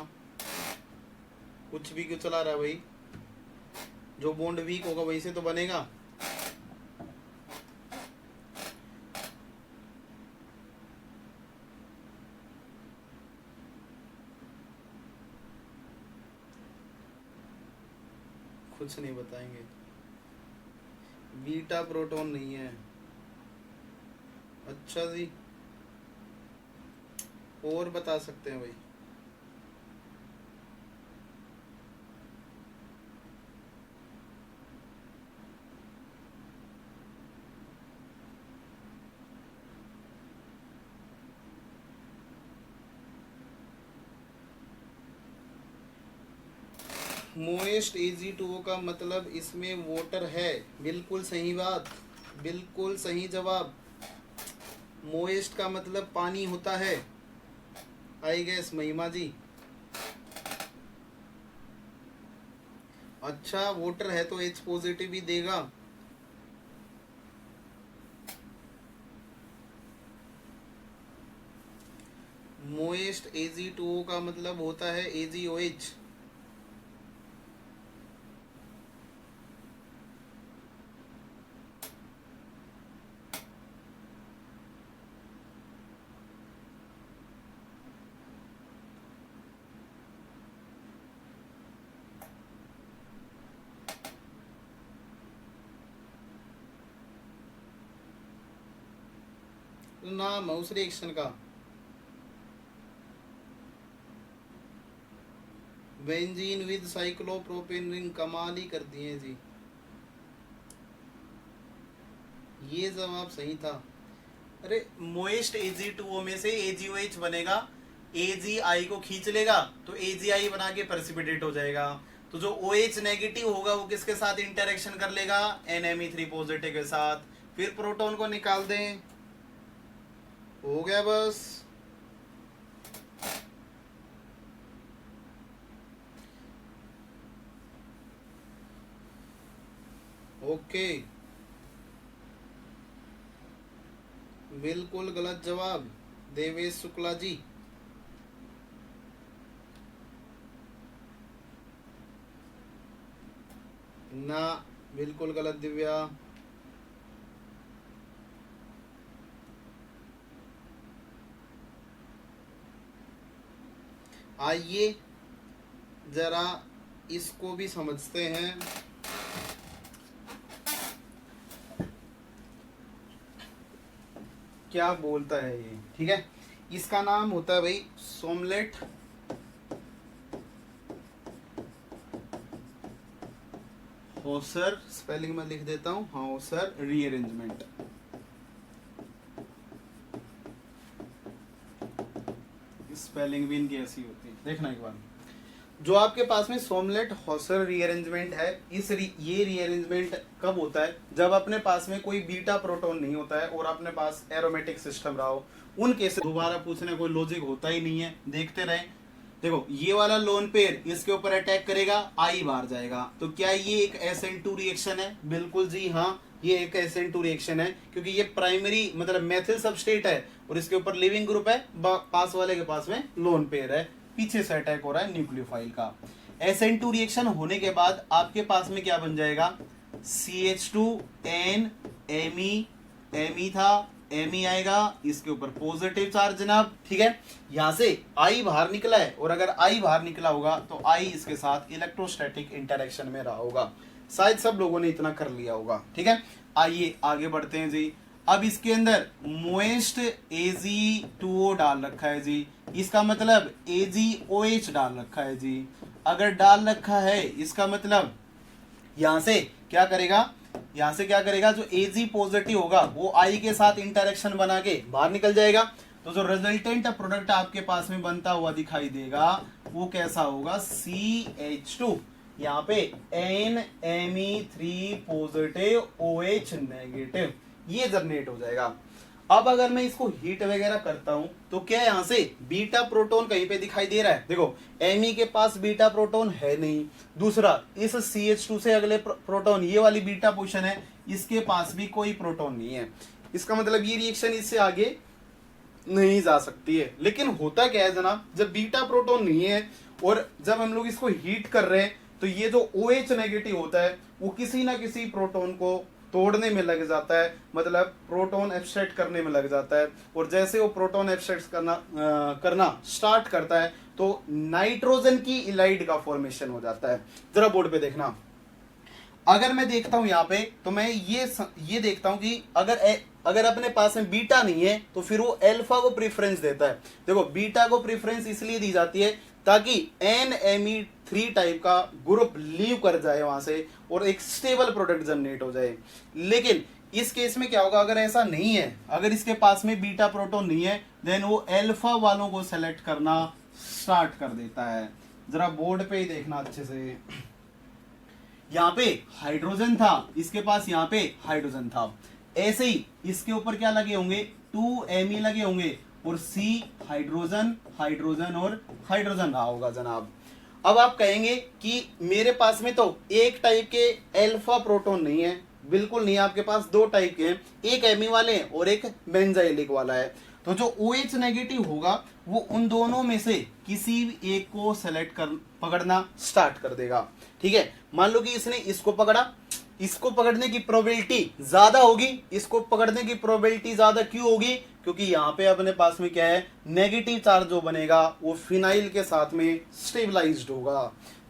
कुछ भी क्यों चला रहा है भाई, जो बॉन्ड वीक होगा वहीं से तो बनेगा। कुछ नहीं बताएंगे, बीटा प्रोटॉन नहीं है। अच्छा जी, और बता सकते हैं भाई। मोइस्ट AgO2 का मतलब इसमें वाटर है, बिल्कुल सही बात, बिल्कुल सही जवाब। मोइस्ट का मतलब पानी होता है, आई गेस महिमा जी। अच्छा वाटर है तो H पॉजिटिव ही देगा। मोइस्ट AgO2 का मतलब होता है AgOH। नाम है उस रिएक्शन का, बेंजीन विद साइक्लोप्रोपेन रिंग। कमाल ही कर दिए जी, ये जवाब सही था। अरे मोएस्ट Ag2O में से AgOH बनेगा, Agi को खींच लेगा तो Agi बना के प्रेसिपिटेट हो जाएगा। तो जो OH नेगेटिव होगा वो किसके साथ इंटरेक्शन कर लेगा, NMe3 पॉजिटिव के साथ। फिर प्रोटॉन को निकाल दें, हो गया बस। ओके, बिल्कुल गलत जवाब देवेश शुक्ला जी। ना, बिल्कुल गलत दिव्या। आइए जरा इसको भी समझते हैं। क्या बोलता है ये, ठीक है। इसका नाम होता है भाई सोमलेट हॉसर, स्पेलिंग में लिख देता हूं, हॉसर रीअरेंजमेंट। स्पेलिंग भी इनकी ऐसी होती है, देखना एक बार। जो आपके पास में सोमलेट हॉसर रीअरेंजमेंट है, ये रीअरेंजमेंट कब होता है, जब अपने पास में कोई बीटा प्रोटॉन नहीं होता है और अपने पास एरोमेटिक सिस्टम रहा हो। उन केस दोबारा पूछने कोई लॉजिक होता ही नहीं है, देखते रहें। देखो ये वाला लोन पेयर इसके ऊपर अटैक करेगा, आई बाहर जाएगा, तो क्या ये एक SN2 रिएक्शन है? बिल्कुल जी हाँ, ये एक SN2 रिएक्शन है, क्योंकि ये प्राइमरी मतलब मेथिल सबस्ट्रेट है और इसके ऊपर लिविंग ग्रुप है, पास वाले के पास में लोन पेयर है, पीछे से अटैक हो रहा है न्यूक्लियोफाइल का। SN2 रिएक्शन होने के बाद आपके पास में क्या बन जाएगा, CH2N Me था, Me आएगा, इसके ऊपर पॉजिटिव चार्ज जनाब, ठीक है। यहां से I बाहर निकला है और अगर I बाहर निकला होगा तो I इसके साथ इलेक्ट्रोस्टैटिक इंटरेक्शन में रहा होगा। शायद सब लोगों ने इतना कर लिया होगा, ठीक है। आइए आगे बढ़ते हैं जी। अब इसके अंदर मोएस्ट Ag2O डाल रखा है जी, इसका मतलब AgOH डाल रखा है जी। अगर डाल रखा है इसका मतलब यहां से क्या करेगा, यहां से क्या करेगा, जो Ag पॉजिटिव होगा वो I के साथ इंटरेक्शन बना के बाहर निकल जाएगा। तो जो रिजल्टेंट प्रोडक्ट आपके पास में बनता हुआ दिखाई देगा वो कैसा होगा, CH2, यहाँ पे NMe3 पॉजिटिव OH नेगेटिव, ये जनरेट हो जाएगा। अब अगर मैं इसको हीट वगैरह करता हूं तो क्या यहां से बीटा प्रोटॉन कहीं पे दिखाई दे रहा है? देखो Me के पास बीटा प्रोटॉन है नहीं। दूसरा, इस CH2 से अगले प्रोटॉन, ये वाली बीटा पोजीशन है, इसके पास भी कोई प्रोटॉन नहीं है। इसका मतलब ये रिएक्शन इससे आगे नहीं जा सकती है। लेकिन होता क्या है जनाब, जब बीटा प्रोटॉन नहीं है और जब हम लोग इसको हीट कर रहे हैं तो ये जो OH नेगेटिव होता है वो किसी ना किसी प्रोटॉन को तोड़ने में लग जाता है, मतलब प्रोटॉन एब्स्ट्रैक्ट करने में लग जाता है। और जैसे वो प्रोटॉन एब्स्ट्रैक्ट करना स्टार्ट करता है तो नाइट्रोजन की इलाइड का फॉर्मेशन हो जाता है। जरा बोर्ड पे देखना, अगर मैं देखता हूं यहाँ पे तो मैं ये देखता हूं कि अगर अपने पास में बीटा नहीं है तो फिर वो अल्फा को प्रेफरेंस देता है। देखो बीटा को प्रेफरेंस इसलिए दी जाती है ताकि NMe3 टाइप का ग्रुप लीव कर जाए वहां से और एक स्टेबल प्रोडक्ट जनरेट हो जाए। लेकिन इस केस में क्या होगा, अगर ऐसा नहीं है, अगर इसके पास में बीटा प्रोटॉन नहीं है, देन वो अल्फा वालों को सेलेक्ट करना स्टार्ट कर देता है। जरा बोर्ड पे ही देखना अच्छे से, यहाँ पे हाइड्रोजन था, इसके पास यहाँ पे हाइड्रोजन था, ऐसे ही इसके ऊपर क्या लगे होंगे, 2Me लगे होंगे और C हाइड्रोजन हाइड्रोजन और हाइड्रोजन रहा होगा जनाब। अब आप कहेंगे कि मेरे पास में तो एक टाइप के अल्फा प्रोटॉन नहीं है, बिल्कुल नहीं, आपके पास दो टाइप के हैं, एक एमी वाले हैं और एक बेंजाइलिक वाला है। तो जो OH नेगेटिव होगा वो उन दोनों में से किसी भी एक को सेलेक्ट कर पकड़ना स्टार्ट कर देगा, ठीक है। मान लो कि इसने इसको पकड़ा, इसको पकड़ने की प्रोबेबिलिटी ज्यादा होगी, इसको पकड़ने की प्रोबेबिलिटी ज्यादा क्यों होगी, क्योंकि यहाँ पे अपने पास में क्या है, नेगेटिव चार्ज जो बनेगा वो फिनाइल के साथ में स्टेबलाइज्ड होगा।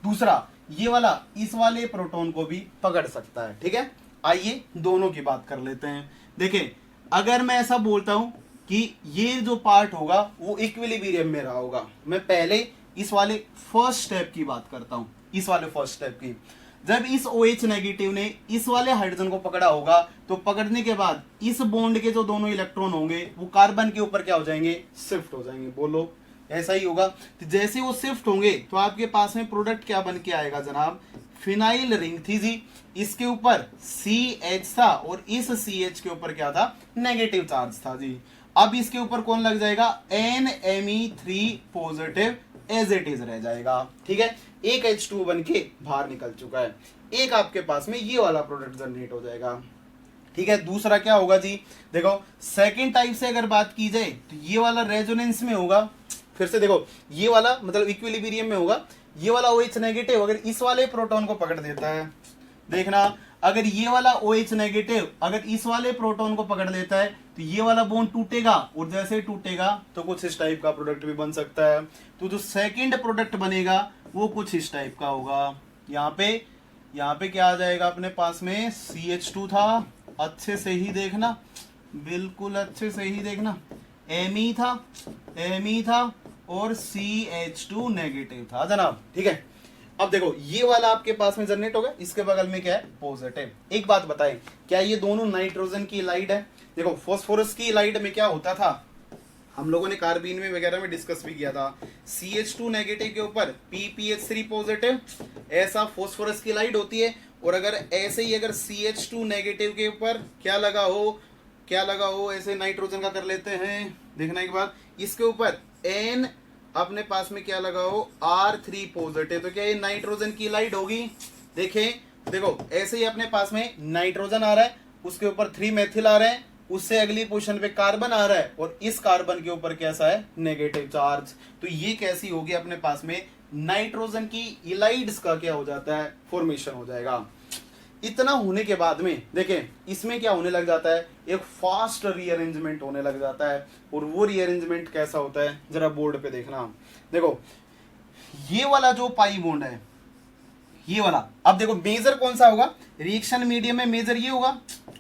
दूसरा, ये वाला इस वाले प्रोटॉन को भी पकड़ सकता है, ठीक है। आइए दोनों की बात कर लेते हैं। देखें, अगर मैं ऐसा बोलता हूं कि ये जो पार्ट होगा वो इक्विलिब्रियम में रहा होगा। मैं पहले इस वाले फर्स्ट स्टेप की बात करता हूं, इस वाले फर्स्ट स्टेप की। जब इस OH नेगेटिव ने इस वाले हाइड्रोजन को पकड़ा होगा तो पकड़ने के बाद इस बॉन्ड के जो दोनों इलेक्ट्रॉन होंगे वो कार्बन के ऊपर क्या हो जाएंगे, शिफ्ट हो जाएंगे। बोलो ऐसा ही होगा। तो जैसे वो शिफ्ट होंगे तो आपके पास में प्रोडक्ट क्या बन के आएगा जनाब, फिनाइल रिंग थी जी, इसके ऊपर CH था और इस CH के ऊपर क्या था, नेगेटिव चार्ज था जी। अब इसके ऊपर कौन लग जाएगा, NMe3 positive as it is रह जाएगा। ठीक है, एक H2 बन के बाहर निकल चुका है, एक आपके पास में ये वाला प्रोडक्ट जनरेट हो जाएगा। ठीक है, दूसरा क्या होगा जी, देखो सेकंड टाइप से अगर बात की जाए तो ये वाला रेजोनेंस में होगा। फिर से देखो, ये वाला मतलब इक्विलिब्रियम में होगा, ये वाला OH नेगेटिव अगर इस वाले प्रोटॉन को पकड़ देता है, देखना अगर ये वाला OH नेगेटिव अगर इस वाले प्रोटॉन को पकड़ लेता है तो ये वाला बॉन्ड टूटेगा, और जैसे टूटेगा तो कुछ इस टाइप का प्रोडक्ट भी बन सकता है। तो जो सेकंड प्रोडक्ट बनेगा वो कुछ इस टाइप का होगा। यहाँ पे क्या आ जाएगा अपने पास में, CH2 था, अच्छे से ही देखना, बिल्कुल अच्छे से ही देखना, Me था और CH2 नेगेटिव था जनाब। ठीक है, अब देखो ये वाला आपके पास में जनरेट होगा, इसके बगल में क्या है, पॉजिटिव। एक बात बताएं, क्या ये दोनों नाइट्रोजन की इलाइड है? देखो फास्फोरस की इलाइड में क्या होता था, हम लोगों ने कार्बीन में वगैरह में डिस्कस भी किया था, CH2 नेगेटिव के ऊपर PPH3 पॉजिटिव, ऐसा फास्फोरस की इलाइड होती है। और अगर ऐसे ही अगर CH2 नेगेटिव के ऊपर क्या लगा हो, ऐसे नाइट्रोजन का कर लेते हैं, देखना एक बार, इसके ऊपर N अपने पास में क्या लगा हो, R3 पॉजिटिव, तो क्या ये नाइट्रोजन की इलाइड होगी? देखो ऐसे ही अपने पास में नाइट्रोजन आ रहा है, उसके ऊपर 3 मेथिल आ रहे हैं, उससे अगली पोजीशन पे कार्बन आ रहा है और इस कार्बन के ऊपर कैसा है, नेगेटिव चार्ज। तो ये कैसी होगी अपने पास में, नाइट्रोजन की इलाइड्स का क्या हो जाता है, फॉर्मेशन हो जाएगा। इतना होने के बाद में देखें इसमें क्या होने लग जाता है, एक फास्ट रीअरेंजमेंट होने लग जाता है। और वो रीअरेंजमेंट कैसा होता है, जरा बोर्ड पे देखना। देखो ये वाला जो पाई बॉन्ड है, ये वाला, अब देखो मेजर कौन सा होगा, रिएक्शन मीडियम में मेजर ये होगा,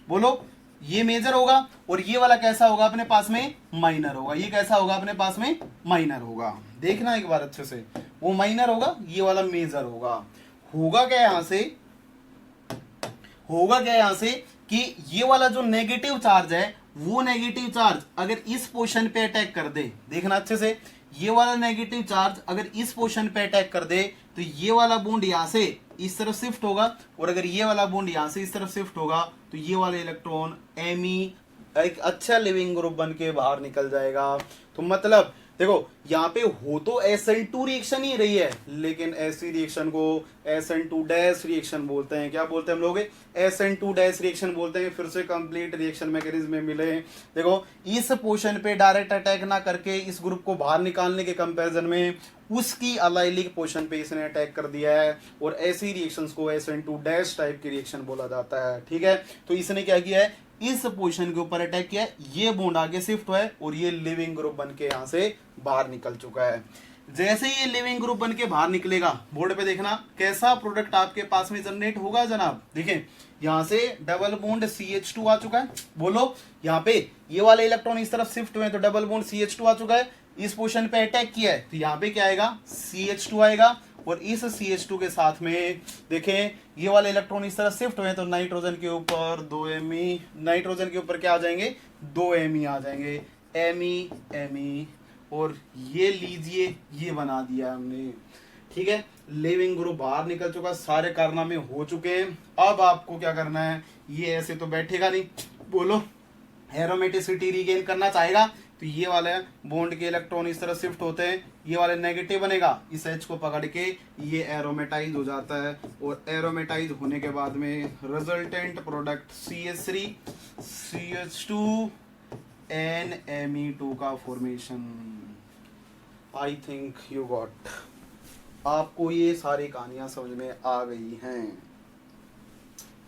बोलो ये मेजर होगा, और ये वाला कैसा होगा अपने पास में, माइनर होगा। ये कैसा होगा अपने पास में, माइनर होगा। देखना एक बार अच्छे से, वो माइनर होगा, ये वाला मेजर होगा। होगा क्या यहां से कि ये वाला जो नेगेटिव चार्ज है, वो नेगेटिव चार्ज अगर इस पोजीशन पे अटैक कर दे, देखना अच्छे से, ये वाला नेगेटिव चार्ज अगर इस पोजीशन पे अटैक कर दे तो ये वाला बॉन्ड यहां से इस तरफ शिफ्ट होगा, और अगर ये वाला बॉन्ड यहां से इस तरफ शिफ्ट होगा तो ये वाला इलेक्ट्रॉन Me एक अच्छा लिविंग ग्रुप बन के बाहर निकल जाएगा। तो मतलब देखो यहाँ पे हो तो SN2 रिएक्शन ही रही है, लेकिन ऐसी रिएक्शन को SN2 डैश रिएक्शन बोलते हैं। क्या बोलते हैं हम लोग, SN2 डैश रिएक्शन बोलते हैं। फिर से कंप्लीट रिएक्शन मैकेनिज्म में मिले। देखो इस पोजीशन पे डायरेक्ट अटैक ना करके इस ग्रुप को बाहर निकालने के कंपैरिजन में उसकी अलाइलिक पोजीशन पे इसने अटैक कर दिया है, और ऐसी रिएक्शंस को SN2 डैश टाइप की रिएक्शन बोला जाता है। ठीक है, तो इसने क्या किया है, इस पोजीशन के ऊपर अटैक किया है, ये बॉन्ड आगे शिफ्ट हुआ है और ये लिविंग ग्रुप बन के यहां से बाहर निकल चुका है। जैसे ये लिविंग ग्रुप बन के बाहर निकलेगा, बोर्ड पे देखना कैसा प्रोडक्ट आपके पास में जनरेट होगा जनाब। देखें यहां से डबल बॉन्ड CH2 आ चुका है, बोलो यहाँ पे ये वाले इलेक्ट्रॉन इस तरफ शिफ्ट हुए तो डबल बॉन्ड CH2 आ चुका है, इस पोजीशन पे अटैक किया है तो यहाँ पे क्या आएगा, CH2 आएगा, और इस CH2 के साथ में देखें ये वाले इलेक्ट्रॉन इस तरह शिफ्ट हुए तो नाइट्रोजन के ऊपर 2 Me, नाइट्रोजन के ऊपर क्या आ जाएंगे, 2 Me आ जाएंगे, Me, और ये लीजिए ये बना दिया हमने। ठीक है, लिविंग ग्रुप बाहर निकल चुका, सारे कारनामे हो चुके हैं। अब आपको क्या करना है, ये ऐसे तो बैठेगा नहीं, बोलो एरोमेटिसिटी रीगेन करना चाहेगा तो ये वाले बॉन्ड के इलेक्ट्रॉन इस तरह शिफ्ट होते हैं, ये वाले नेगेटिव बनेगा, इस H को पकड़ के ये एरोमेटाइज हो जाता है, और एरोमेटाइज होने के बाद में resultant product CH3 CH2 NMe2 का formation. I think you got, आपको ये सारी कहानियां समझ में आ गई हैं,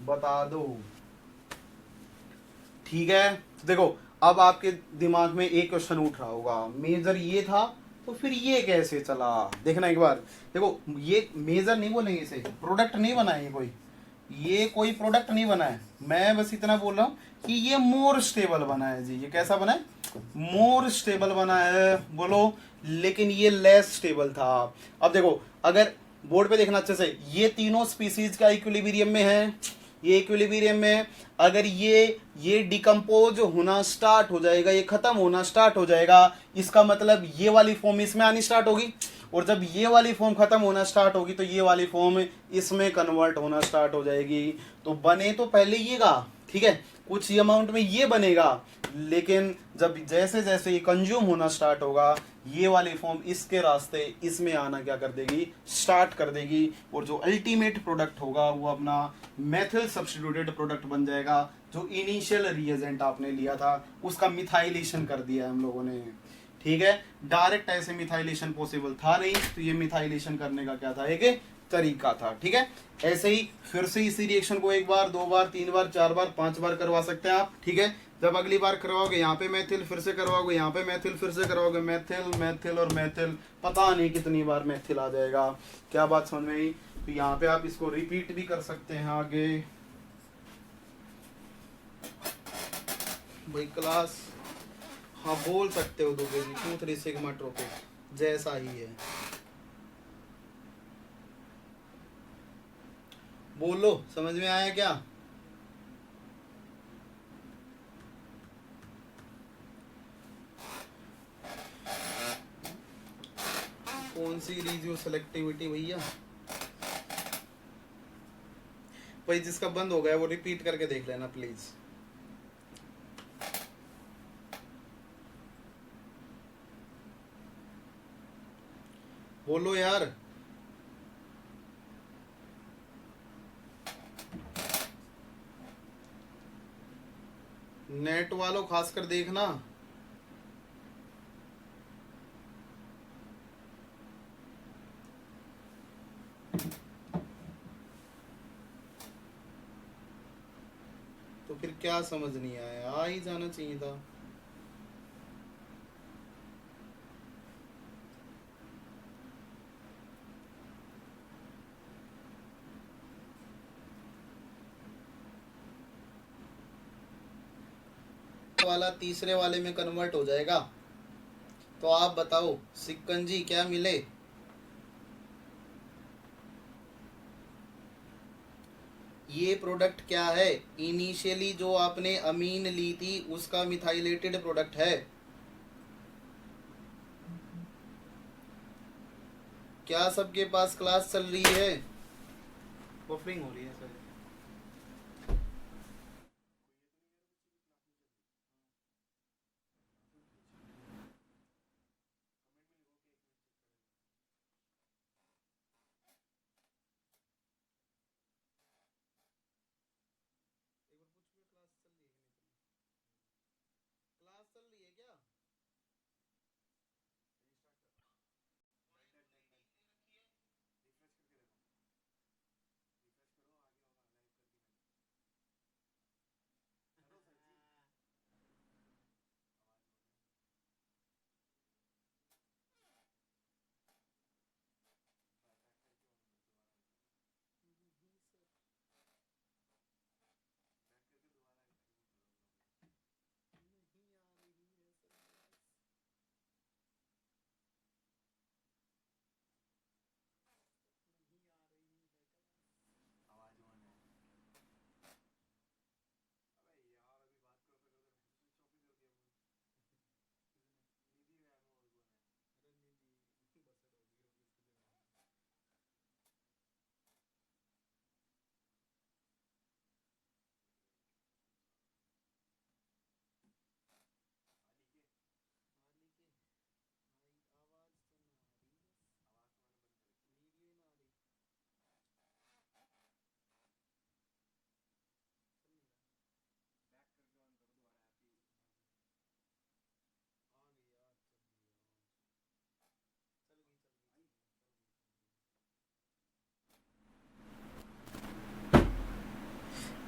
बता दो। ठीक है, तो देखो अब आपके दिमाग में एक क्वेश्चन उठ रहा होगा, मेजर ये था तो फिर ये कैसे चला। देखना एक बार, देखो ये मेजर नहीं बोलेंगे, इसे प्रोडक्ट नहीं बना है कोई, ये कोई प्रोडक्ट नहीं बना है, मैं बस इतना बोल रहा हूँ कि ये मोर स्टेबल बना है जी। ये कैसा बना है? मोर स्टेबल बना है, बोलो। लेकिन ये लेस स्टेबल था। अब देखो, अगर बोर्ड पे देखना अच्छे से, ये तीनों स्पीसीज का इक्विलिब्रियम में है, ये इक्विलिब्रियम में। अगर ये डिकम्पोज होना स्टार्ट हो जाएगा, ये खत्म होना स्टार्ट हो जाएगा, इसका मतलब ये वाली फॉर्म इसमें आनी स्टार्ट होगी, और जब ये वाली फॉर्म खत्म होना स्टार्ट होगी तो ये वाली फॉर्म इसमें कन्वर्ट होना स्टार्ट हो जाएगी। तो बने तो पहले येगा, ठीक है, कुछ ही अमाउंट में ये बनेगा, लेकिन जब जैसे जैसे ये कंज्यूम होना स्टार्ट होगा, ये वाली फॉर्म इसके रास्ते इसमें आना क्या कर देगी? स्टार्ट कर देगी। और जो अल्टीमेट प्रोडक्ट होगा वो अपना मेथिल सब्स्टिट्यूटेड प्रोडक्ट बन जाएगा। जो इनिशियल रिएजेंट आपने लिया था उसका मिथाइलेशन कर दिया हम लोगों ने, ठीक है। डायरेक्ट ऐसे मिथाइलेशन पॉसिबल था नहीं, तो ये मिथाइलेशन करने का क्या था? एक तरीका था, ठीक है। ऐसे ही फिर से इसी रिएक्शन को 1 बार 2 बार 3 बार 4 बार 5 बार करवा सकते हैं आप, ठीक है। जब अगली बार करवाओगे यहाँ पे मैथिल, फिर से करवाओगे यहाँ पे मैथिल, फिर से करवाओगे मैथिल मैथिल और मैथिल, पता नहीं कितनी बार मैथिल आ जाएगा। क्या बात समझ में आई? तो यहाँ पे आप इसको रिपीट भी कर सकते हैं आगे। भाई क्लास, हाँ बोल सकते हो दुबे जी, 2 3 सिग्मा ट्रोपिक जैसा ही है, बोलो। समझ में आया क्या? कौन सी रीजियो सेलेक्टिविटी भैया? भाई जिसका बंद हो गया वो रिपीट करके देख लेना प्लीज। बोलो यार। नेट वालों खासकर देखना। तो फिर क्या समझ नहीं आया? आ ही जाना चाहिए था। वाला तीसरे वाले में कन्वर्ट हो जाएगा। तो आप बताओ सिकंजी क्या मिले? ये प्रोडक्ट क्या है? इनिशियली जो आपने अमीन ली थी उसका मिथाइलेटेड प्रोडक्ट है। क्या सबके पास क्लास चल रही है? बफरिंग हो रही है सर। क्लास चल रही है क्या?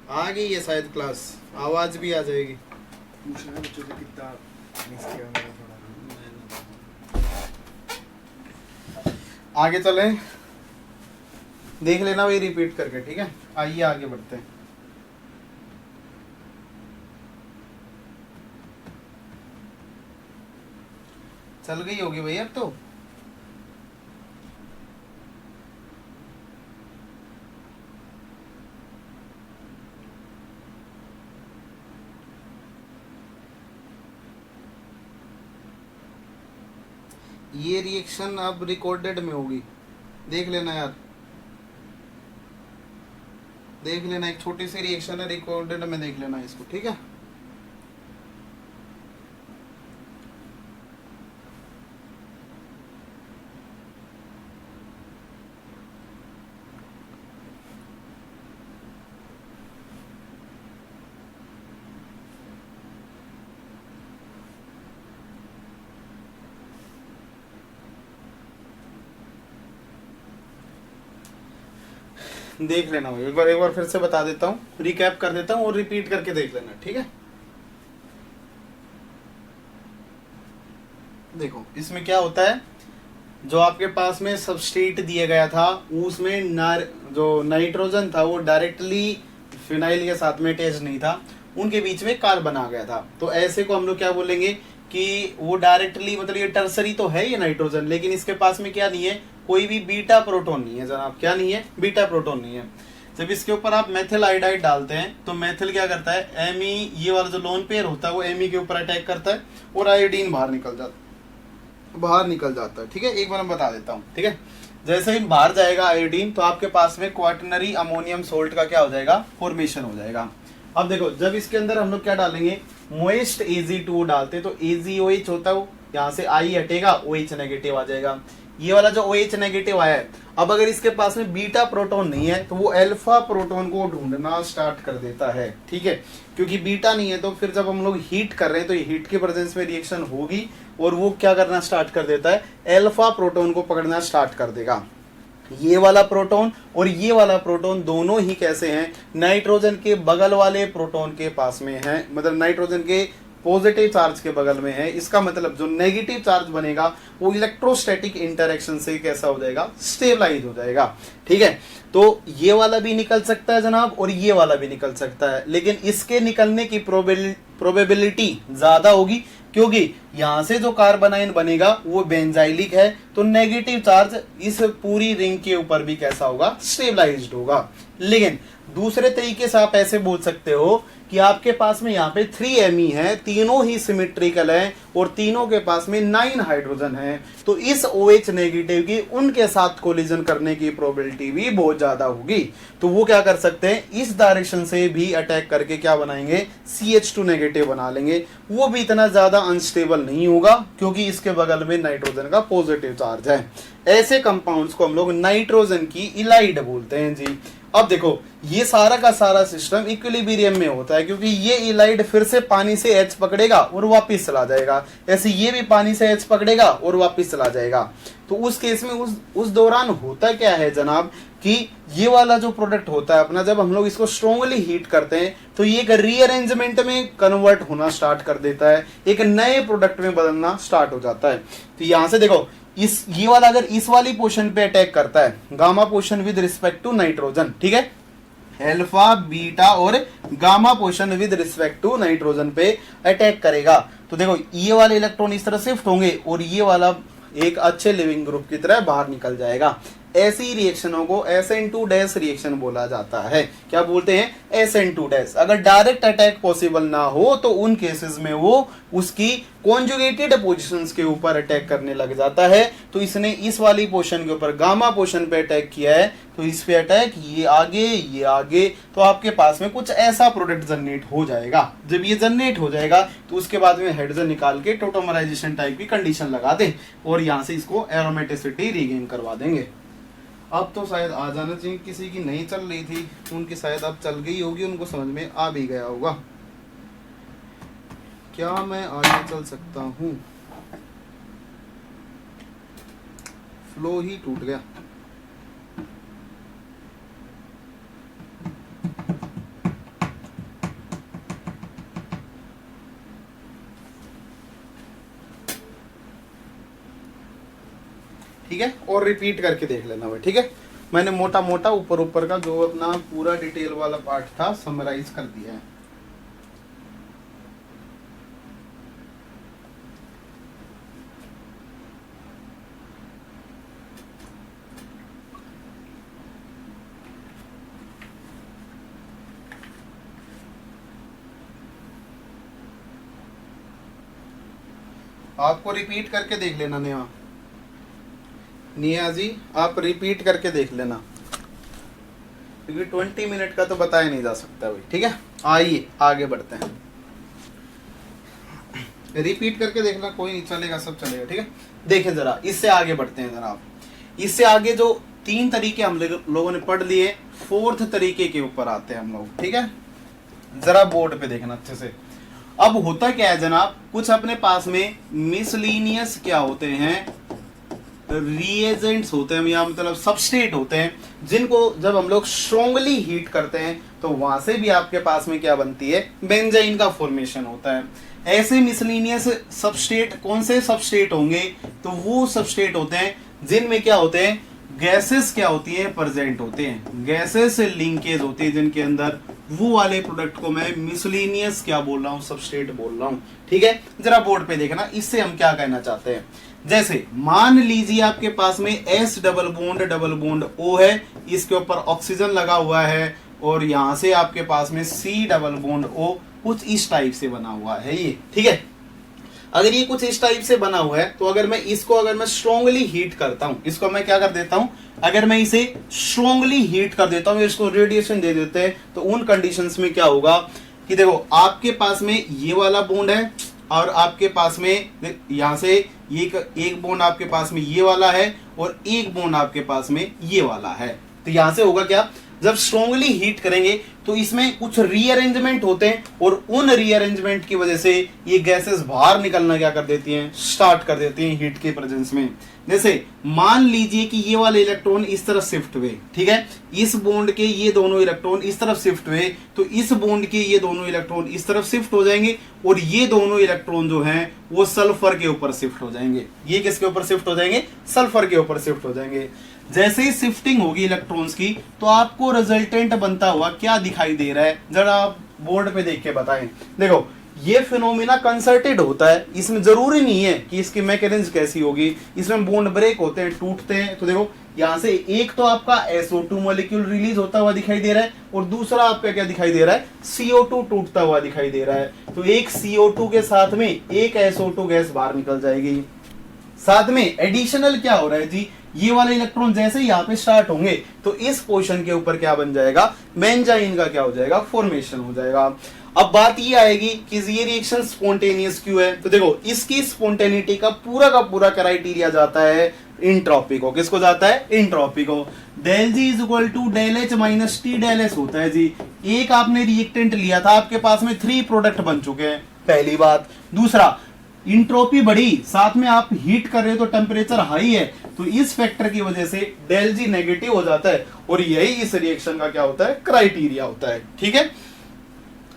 आ गई है शायद क्लास, आवाज भी आ जाएगी। पूछना है बच्चों से कितना मिस किया मैंने थोड़ा। आगे चले, देख लेना वही रिपीट करके, ठीक है। आइए आगे बढ़ते हैं। चल गई होगी भाई अब तो। ये रिएक्शन अब रिकॉर्डेड में होगी, देख लेना यार, देख लेना। एक छोटी सी रिएक्शन है, रिकॉर्डेड में देख लेना इसको, ठीक है। देख लेना भाई, एक बार फिर से बता देता हूँ, रिकैप कर देता हूँ और रिपीट करके देख लेना, ठीक है। देखो इसमें क्या होता है, जो आपके पास में सबस्ट्रेट दिया गया था उसमें जो नाइट्रोजन था वो डायरेक्टली फिनाइल के साथ में अटैच नहीं था, उनके बीच में कार्बन आ गया था। तो ऐसे को हम लोग क्या बोलेंगे कि वो डायरेक्टली, मतलब ये टर्सरी तो है ये नाइट्रोजन, लेकिन इसके पास में क्या नहीं है, कोई भी बीटा प्रोटॉन नहीं है जनाब। क्या नहीं है? बीटा प्रोटॉन नहीं है। जब इसके ऊपर आप मेथिल आयोडाइड डालते हैं तो मेथिल क्या करता है, एमी, ये वाला जो लोन पेयर होता है वो एमी के ऊपर अटैक करता है और आयोडीन बाहर निकल जाता है, ठीक है। एक बार मैं बता देता हूँ, ठीक है। जैसे ही बाहर जाएगा आयोडीन तो आपके पास में क्वाटरनरी अमोनियम सोल्ट का क्या हो जाएगा, फॉर्मेशन हो जाएगा। अब देखो जब इसके अंदर हम लोग क्या डालेंगे, मोइस्ट Ag2 डालते तो AgOH होता है, वो यहाँ से I हटेगा, OH नेगेटिव आ जाएगा। ये वाला जो OH नेगेटिव आया है, अब अगर इसके पास में बीटा प्रोटॉन नहीं है तो वो अल्फा प्रोटॉन को ढूंढना स्टार्ट कर देता है, ठीक है। क्योंकि बीटा नहीं है तो फिर जब हम लोग हीट कर रहे हैं तो ये हीट के प्रेजेंस में रिएक्शन होगी और वो क्या करना स्टार्ट कर देता है, अल्फा प्रोटॉन को पकड़ना स्टार्ट कर देगा। ये वाला प्रोटॉन और ये वाला प्रोटॉन दोनों ही कैसे हैं, नाइट्रोजन के बगल वाले प्रोटॉन के पास में है, मतलब नाइट्रोजन के पॉजिटिव चार्ज के बगल में है। इसका मतलब जो नेगेटिव चार्ज बनेगा वो इलेक्ट्रोस्टैटिक इंटरेक्शन से कैसा हो जाएगा, स्टेबलाइज हो जाएगा, ठीक है। तो ये वाला भी निकल सकता है जनाब और ये वाला भी निकल सकता है, लेकिन इसके निकलने की प्रोबेबिलिटी ज्यादा होगी क्योंकि यहां से जो कार्बनाइन बनेगा वो बेंजाइलिक है, तो नेगेटिव चार्ज इस पूरी रिंग के ऊपर भी कैसा होगा, स्टेबलाइज्ड होगा। लेकिन दूसरे तरीके से आप ऐसे बोल सकते हो कि आपके पास में यहाँ पे 3Me है, तीनों ही सिमेट्रिकल है और तीनों के पास में 9 हाइड्रोजन है, तो इस OH नेगेटिव की उनके साथ कोलिजन करने की प्रोबेबिलिटी भी बहुत ज्यादा होगी। तो वो क्या कर सकते हैं, इस डायरेक्शन से भी अटैक करके क्या बनाएंगे, CH2 नेगेटिव बना लेंगे। वो भी इतना ज्यादा अनस्टेबल नहीं होगा क्योंकि इसके बगल में नाइट्रोजन का पॉजिटिव चार्ज है। ऐसे कंपाउंड्स को हम लोग नाइट्रोजन की इलाइड बोलते हैं जी। अब देखो ये सारा का सारा सिस्टम इक्विलिब्रियम में होता है क्योंकि ये इलाइड फिर से पानी से H पकड़ेगा और वापस चला जाएगा, ऐसे ये भी पानी से H पकड़ेगा और वापस चला जाएगा। तो उस केस में उस दौरान होता क्या है जनाब कि ये वाला जो प्रोडक्ट होता है अपना, जब हम लोग इसको स्ट्रोंगली हीट करते हैं तो ये एक रीअरेंजमेंट में कन्वर्ट होना स्टार्ट कर देता है, एक नए प्रोडक्ट में बदलना स्टार्ट हो जाता है। तो यहां से देखो ये वाला अगर इस वाली पोर्शन पे अटैक करता है, gamma portion with respect to nitrogen, ठीक है, अल्फा बीटा और gamma portion with respect to nitrogen पे अटैक करेगा, तो देखो ये वाले इलेक्ट्रॉन इस तरह शिफ्ट होंगे और ये वाला एक अच्छे लिविंग ग्रुप की तरह बाहर निकल जाएगा। ऐसी रिएक्शनों को SN2- रिएक्शन बोला जाता है। क्या बोलते हैं, SN2-। अगर डायरेक्ट अटैक पॉसिबल ना हो तो उन केसेस में वो उसकी कॉन्जुगेटेड पोजीशंस के ऊपर अटैक करने लग जाता है। तो इसने इस वाली पोर्शन के ऊपर गामा पोर्शन पे अटैक किया है, तो इस पे अटैक, ये आगे, तो आपके पास में कुछ ऐसा प्रोडक्ट जनरेट हो जाएगा। जब ये जनरेट हो जाएगा तो उसके बाद में हाइड्रोजन निकाल के टोटोमराइजेशन टाइप की कंडीशन लगा दें और यहाँ से इसको एरोमेटिसिटी रीगेन करवा देंगे। अब तो शायद आ जाना चाहिए, किसी की नहीं चल रही थी उनकी शायद अब चल गई होगी, उनको समझ में आ भी गया होगा। क्या मैं आगे चल सकता हूँ, फ्लो ही टूट गया। ठीक है, और रिपीट करके देख लेना भाई, ठीक है। मैंने मोटा मोटा ऊपर ऊपर का जो अपना पूरा डिटेल वाला पार्ट था समराइज कर दिया है। आपको रिपीट करके देख लेना नेहा जी, आप रिपीट करके देख लेना, क्योंकि 20 मिनट का तो बताया नहीं जा सकता भाई। ठीक है, आइए आगे बढ़ते हैं। रिपीट करके देखना, कोई नहीं चलेगा, सब चलेगा। ठीक है, देखें जरा, इससे आगे बढ़ते हैं जरा। आप इससे आगे जो 3 तरीके हम लोगों ने पढ़ लिए, 4th तरीके के ऊपर आते हैं हम लोग। ठीक है, जरा बोर्ड पे देखना अच्छे से। अब होता क्या है जनाब, कुछ अपने पास में मिसलीनियस क्या होते हैं, रिएजेंट्स होते हैं, या मतलब सबस्ट्रेट होते हैं, जिनको जब हम लोग स्ट्रोंगली हीट करते हैं तो वहां से भी आपके पास में क्या बनती है, बेंजाइन का फॉर्मेशन होता है। ऐसे मिसलीनियस सबस्ट्रेट कौन से सबस्ट्रेट होंगे, तो वो सबस्ट्रेट होते हैं जिनमें क्या होते हैं, गैसेस क्या होती है, प्रेजेंट होते हैं, गैसेस से लिंकेज होती है जिनके अंदर, वो वाले प्रोडक्ट को मैं मिसलीनियस क्या बोल रहा हूं, सबस्ट्रेट बोल रहा हूं। ठीक है, जरा बोर्ड पे देखना, इससे हम क्या कहना चाहते हैं। जैसे मान लीजिए आपके पास में S डबल बॉन्ड O है, इसके ऊपर ऑक्सीजन लगा हुआ है, और यहां से आपके पास में C डबल बॉन्ड O कुछ इस टाइप से बना हुआ है ये। ठीक है, अगर ये कुछ इस टाइप से बना हुआ है, तो अगर मैं स्ट्रांगली हीट करता हूं, इसको मैं क्या कर देता हूं, अगर मैं इसे स्ट्रांगली हीट कर देता हूं, इसको रेडिएशन दे देते हैं, तो उन कंडीशंस में क्या होगा कि देखो आपके पास में ये वाला बॉन्ड है, और आपके पास में यहां से एक बॉन्ड आपके पास में ये वाला है, और एक बॉन्ड आपके पास में ये वाला है। तो यहां से होगा क्या, जब स्ट्रांगली हीट करेंगे तो इसमें कुछ रीअरेंजमेंट होते हैं, और उन रीअरेंजमेंट की वजह से ये गैसेस बाहर निकलना क्या कर देती हैं, स्टार्ट कर देती हैं हीट के प्रेजेंस में। जैसे मान लीजिए कि ये वाले इलेक्ट्रॉन इस तरफ शिफ्ट हुए, ठीक है, इस बॉन्ड के ये दोनों इलेक्ट्रॉन इस तरफ शिफ्ट हुए, तो इस बॉन्ड के ये दोनों इलेक्ट्रॉन इस तरफ शिफ्ट हो जाएंगे, और ये दोनों इलेक्ट्रॉन जो हैं वो सल्फर के ऊपर शिफ्ट हो जाएंगे। ये किसके ऊपर शिफ्ट हो जाएंगे, सल्फर के ऊपर शिफ्ट हो जाएंगे। जैसे ही शिफ्टिंग होगी इलेक्ट्रॉन्स की, तो आपको रिजल्टेंट बनता हुआ क्या दिखाई दे रहा है, जरा आप बोर्ड पे देख के बताएं। देखो ये फिनोमिना कंसर्टेड होता है, इसमें जरूरी नहीं है कि इसकी मैकेनिज्म कैसी होगी, इसमें बॉन्ड ब्रेक होते हैं, टूटते हैं। तो देखो यहां से एक तो आपका SO2 मॉलिक्यूल रिलीज होता हुआ दिखाई दे रहा है, और दूसरा आपका क्या दिखाई दे रहा है, CO2 टूटता हुआ दिखाई दे रहा है। तो एक CO2 के साथ में एक SO2 गैस बाहर निकल जाएगी। साथ में एडिशनल क्या हो रहा है जी, ये वाले इलेक्ट्रॉन जैसे ही यहाँ पे स्टार्ट होंगे, तो इस पोर्शन के ऊपर क्या बन जाएगा, बेंजाइन का क्या हो जाएगा, फॉर्मेशन हो जाएगा। अब बात ये आएगी कि ये रिएक्शन स्पॉन्टेनियस क्यों है, तो देखो इसकी स्पॉन्टेनिटी का पूरा क्राइटेरिया जाता है इंट्रॉपी को। किसको जाता है, इंट्रॉपी को। Del G is equal to del H minus T del S होता है जी। एक आपने रिएक्टेंट लिया था, आपके पास में 3 प्रोडक्ट बन चुके हैं, पहली बात। दूसरा, इंट्रोपी बढ़ी, साथ में आप हीट कर रहे हो तो टेम्परेचर हाई है, तो इस फैक्टर की वजह से डेल जी नेगेटिव हो जाता है, और यही इस रिएक्शन का क्या होता है, क्राइटेरिया होता है। ठीक है,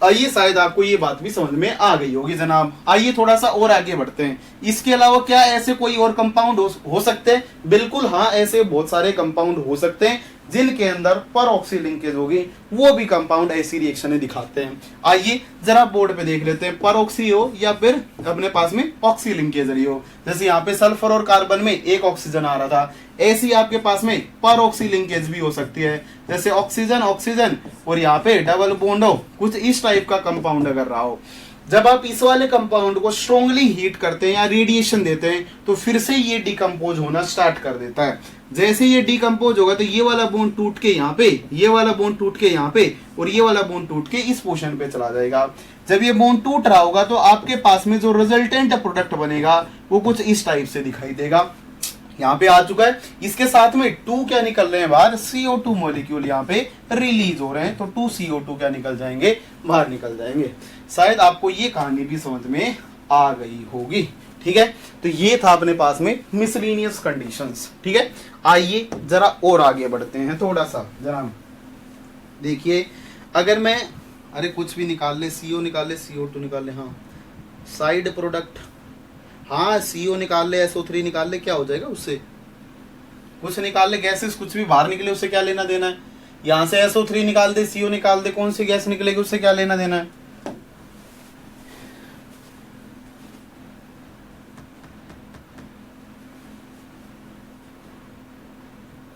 आइए शायद आपको ये बात भी समझ में आ गई होगी जनाब। आइए थोड़ा सा और आगे बढ़ते हैं। इसके अलावा क्या ऐसे कोई और कंपाउंड हो सकते हैं, बिल्कुल हाँ, ऐसे बहुत सारे कंपाउंड हो सकते हैं जिनके अंदर पर ऑक्सी लिंकेज होगी, वो भी कंपाउंड ऐसी रिएक्शनें दिखाते हैं। आइए जरा बोर्ड पे देख लेते हैं, पर ऑक्सी हो या फिर अपने पास में ऑक्सी लिंकेज रही हो। जैसे यहाँ पे सल्फर और कार्बन में एक ऑक्सीजन आ रहा था, ऐसी आपके पास में पर ऑक्सी लिंकेज भी हो सकती है। जैसे ऑक्सीजन ऑक्सीजन और यहाँ पे डबल बॉन्ड हो, कुछ इस टाइप का कंपाउंड अगर रहा हो। जब आप इस वाले कंपाउंड को स्ट्रांगली हीट करते हैं या रेडिएशन देते हैं, तो फिर से ये डिकम्पोज होना स्टार्ट कर देता है। जैसे ये डिकम्पोज होगा तो ये वाला बॉन्ड टूट के यहाँ पे, ये वाला बॉन्ड टूट के यहाँ पे, और ये वाला बॉन्ड टूट के इस पोर्शन पे चला जाएगा। जब ये बॉन्ड टूट रहा होगा तो आपके पास में जो रिजल्टेंट प्रोडक्ट बनेगा वो कुछ इस टाइप से दिखाई देगा। यहाँ पे आ चुका है, इसके साथ में 2 क्या निकल रहे हैं बाहर, CO2 मॉलिक्यूल यहाँ पे रिलीज हो रहे हैं, तो 2 CO2 क्या निकल जाएंगे, बाहर निकल जाएंगे। शायद आपको ये कहानी भी समझ में आ गई होगी। ठीक है, तो ये था अपने पास में मिसलेनियस कंडीशंस। ठीक है, आइए जरा और आगे बढ़ते हैं थोड़ा सा। जरा देखिए, अगर मैं कुछ भी निकाल ले, CO निकाल ले, CO2 निकाल ले, हाँ साइड प्रोडक्ट, हाँ CO निकाल ले, SO3 निकाल ले, क्या हो जाएगा उससे, कुछ निकाल ले, गैसेस कुछ भी बाहर निकले उससे क्या लेना देना है। यहाँ से SO3 निकाल दे, CO निकाल दे, कौन सी गैस निकलेगी उससे क्या लेना देना है।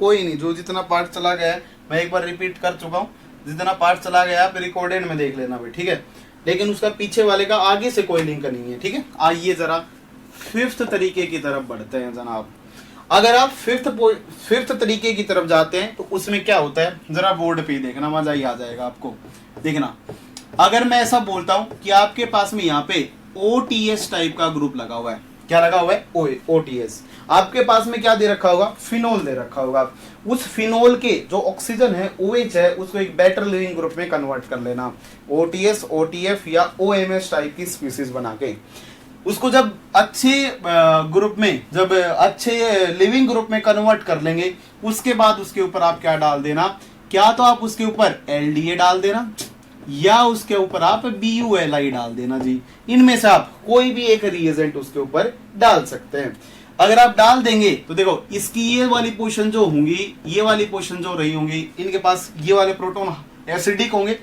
कोई नहीं, जो जितना पार्ट चला गया है मैं एक बार रिपीट कर चुका हूँ, जितना पार्ट चला गया आप रिकॉर्डेड में देख लेना भाई, ठीक है। लेकिन उसका पीछे वाले का आगे से कोई लिंक नहीं है, ठीक है। आइए जरा फिफ्थ तरीके की तरफ बढ़ते हैं जनाब। अगर आप फिफ्थ तरीके की तरफ जाते हैं तो उसमें क्या होता है, जरा बोर्ड पे देखना, मजा ही आ जाएगा आपको। देखना, अगर मैं ऐसा बोलता हूं कि आपके पास में यहाँ पे OTS टाइप का ग्रुप लगा हुआ है, क्या लगा हुआ है, OTS। आपके पास में क्या दे रखा होगा, फिनोल दे रखा होगा। उस फिनोल के जो ऑक्सीजन है OH है, उसको एक बेटर लिविंग ग्रुप में कन्वर्ट कर लेना, OTS, OTF या OMS टाइप की स्पीसीज बना के। उसको जब अच्छे ग्रुप में, जब अच्छे लिविंग ग्रुप में कन्वर्ट कर लेंगे, उसके बाद उसके ऊपर आप क्या डाल देना, क्या तो आप उसके ऊपर LDA डाल देना या उसके ऊपर आप BULI डाल देना जी। इनमें से आप कोई भी एक रिएजेंट उसके ऊपर डाल सकते हैं। अगर आप डाल देंगे तो देखो, इसकी ये वाली पोजीशन जो होंगी, ये वाली पोजीशन जो रही होंगी, इनके पास ये वाले प्रोटॉन एसिडिक होंगे,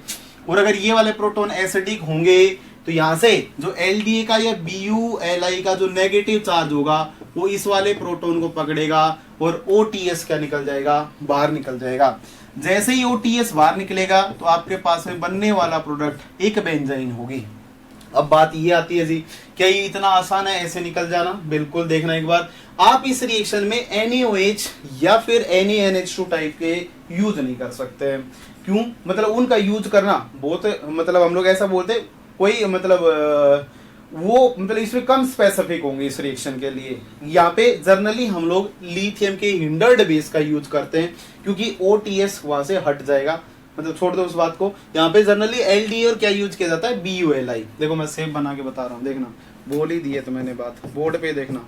और अगर ये वाले प्रोटॉन एसिडिक होंगे तो यहां से जो LDA का या BULI का जो नेगेटिव चार्ज होगा वो इस वाले प्रोटॉन को पकड़ेगा और OTS क्या निकल जाएगा, बाहर निकल जाएगा। जैसे ही OTS बाहर निकलेगा तो आपके पास में बनने वाला प्रोडक्ट एक बेंजाइन होगी। अब बात ये आती है जी, क्या ये इतना आसान है ऐसे निकल जाना? बिल्कुल, देखना एक बार, आप इस रिएक्शन में NaOH या फिर NaNH2 टाइप के यूज नहीं कर सकते हैं। क्यों? मतलब उनका यूज करना बहुत, मतलब हम लोग ऐसा बोलते हैं, कोई मतलब वो मतलब इसमें कम स्पेसिफिक होंगे इस रिएक्शन के लिए। यहाँ पे जर्नली हम लोग लिथियम के हिंडर्ड बेस का यूज करते हैं, क्योंकि OTS वहां से हट जाएगा, मतलब छोड़ दो उस बात को। यहाँ पे जनरली LDA और क्या यूज किया जाता है, BULI। देखो मैं सेव बना के बता रहा हूँ, देखना, बोल ही दी है तो मैंने बात, बोर्ड पे देखना।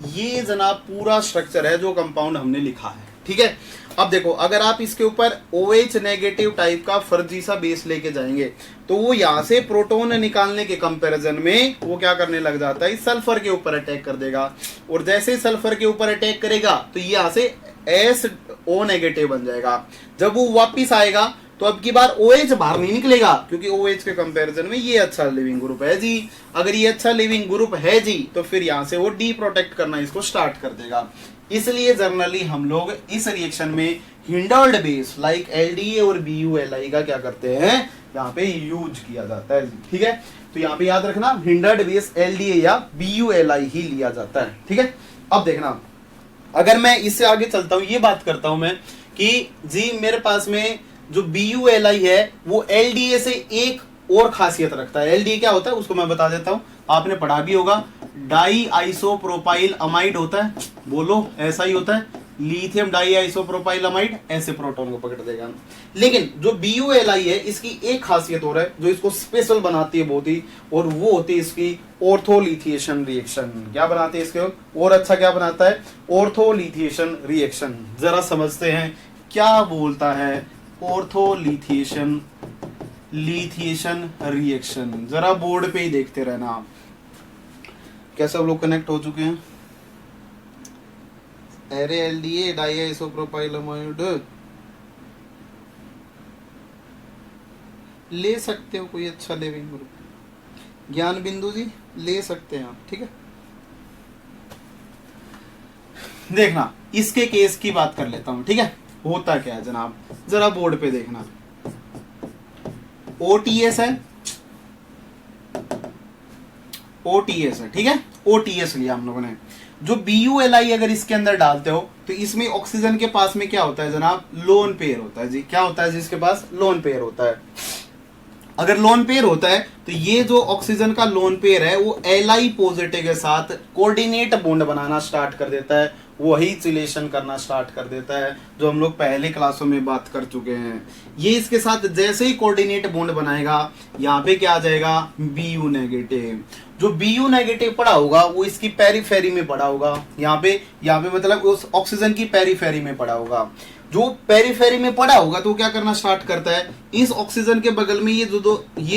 ये जनाब पूरा स्ट्रक्चर है जो कंपाउंड हमने लिखा है, ठीक है। अब देखो, अगर आप इसके ऊपर OH नेगेटिव टाइप का फर्जी सा बेस लेके जाएंगे तो वो यहाँ से प्रोटॉन निकालने के कंपैरिजन में वो क्या करने लग जाता है, सल्फर के ऊपर अटैक कर देगा। और जैसे ही सल्फर के ऊपर अटैक करेगा तो ये यहाँ से SO नेगेटिव बन जाएगा। जब वो वापिस आएगा तो अब की बार OH बाहर नहीं निकलेगा, क्योंकि OH के कंपैरिजन में ये अच्छा लिविंग ग्रुप है जी। अगर ये अच्छा लिविंग ग्रुप है जी तो फिर यहाँ से वो डी प्रोटेक्ट करना इसको स्टार्ट कर देगा। इसलिए जनरली हम लोग इस रिएक्शन में हिंडर्ड बेस लाइक LDA और BULI का क्या करते हैं, यहाँ पे यूज किया जाता है, ठीक है। तो यहाँ पे याद रखना, हिंडर्ड बेस LDA या BULI ही लिया जाता है, ठीक है। अब देखना, अगर मैं इससे आगे चलता हूँ, ये बात करता हूं मैं कि जी मेरे पास में जो BULI है वो LDA से एक और खासियत रखता है। LDA क्या होता है उसको मैं बता देता हूं, आपने पढ़ा भी होगा, डाई आइसोप्रोपाइल अमाइड होता है, बोलो ऐसा ही होता है, लिथियम डाई आइसोप्रोपाइल अमाइड ऐसे प्रोटॉन को पकड़ देगा। लेकिन जो BULI है इसकी एक खासियत और है जो इसको स्पेशल बनाती है बहुत ही, और वो होती है इसकी ऑर्थोलिथिएशन रिएक्शन। क्या बनाती है इसके और अच्छा क्या बनाता है, ऑर्थोलिथिएशन रिएक्शन। जरा समझते हैं क्या बोलता है ऑर्थोलिथिएशन रिएक्शन, जरा बोर्ड पे ही देखते रहना आप। क्या सब लोग कनेक्ट हो चुके हैं? अरे LDA डाई आइसोप्रोपाइल अमाइड ले सकते हो, कोई अच्छा लिविंग ग्रुप, ज्ञान बिंदु जी ले सकते हैं आप, ठीक है। देखना, इसके केस की बात कर लेता हूं, ठीक है। होता क्या है जनाब, जरा बोर्ड पे देखना, OTS है, OTS है, ठीक है, OTS लिया हम लोगों ने। जो BULI अगर इसके अंदर डालते हो तो इसमें ऑक्सीजन के पास में क्या होता है जनाब, लोन पेयर होता है जी। क्या होता है जी इसके पास, लोन पेयर होता है। अगर लोन पेयर होता है तो ये जो ऑक्सीजन का लोन पेयर है वो Li पॉजिटिव के साथ कोऑर्डिनेट बॉन्ड बनाना स्टार्ट कर देता है, वही चिलेशन करना स्टार्ट कर देता है जो हम लोग पहले क्लासों में बात कर चुके हैं। ये इसके साथ जैसे ही कोऑर्डिनेट बॉन्ड बनाएगा यहाँ पे क्या आ जाएगा, Bu नेगेटिव। जो Bu नेगेटिव पड़ा होगा वो इसकी पेरीफेरी में पड़ा होगा, यहाँ पे मतलब उस ऑक्सीजन की पेरीफेरी में पड़ा होगा। जो पेरिफेरी में पड़ा होगा तो क्या करना स्टार्ट करता है, इस ऑक्सीजन के बगल में ये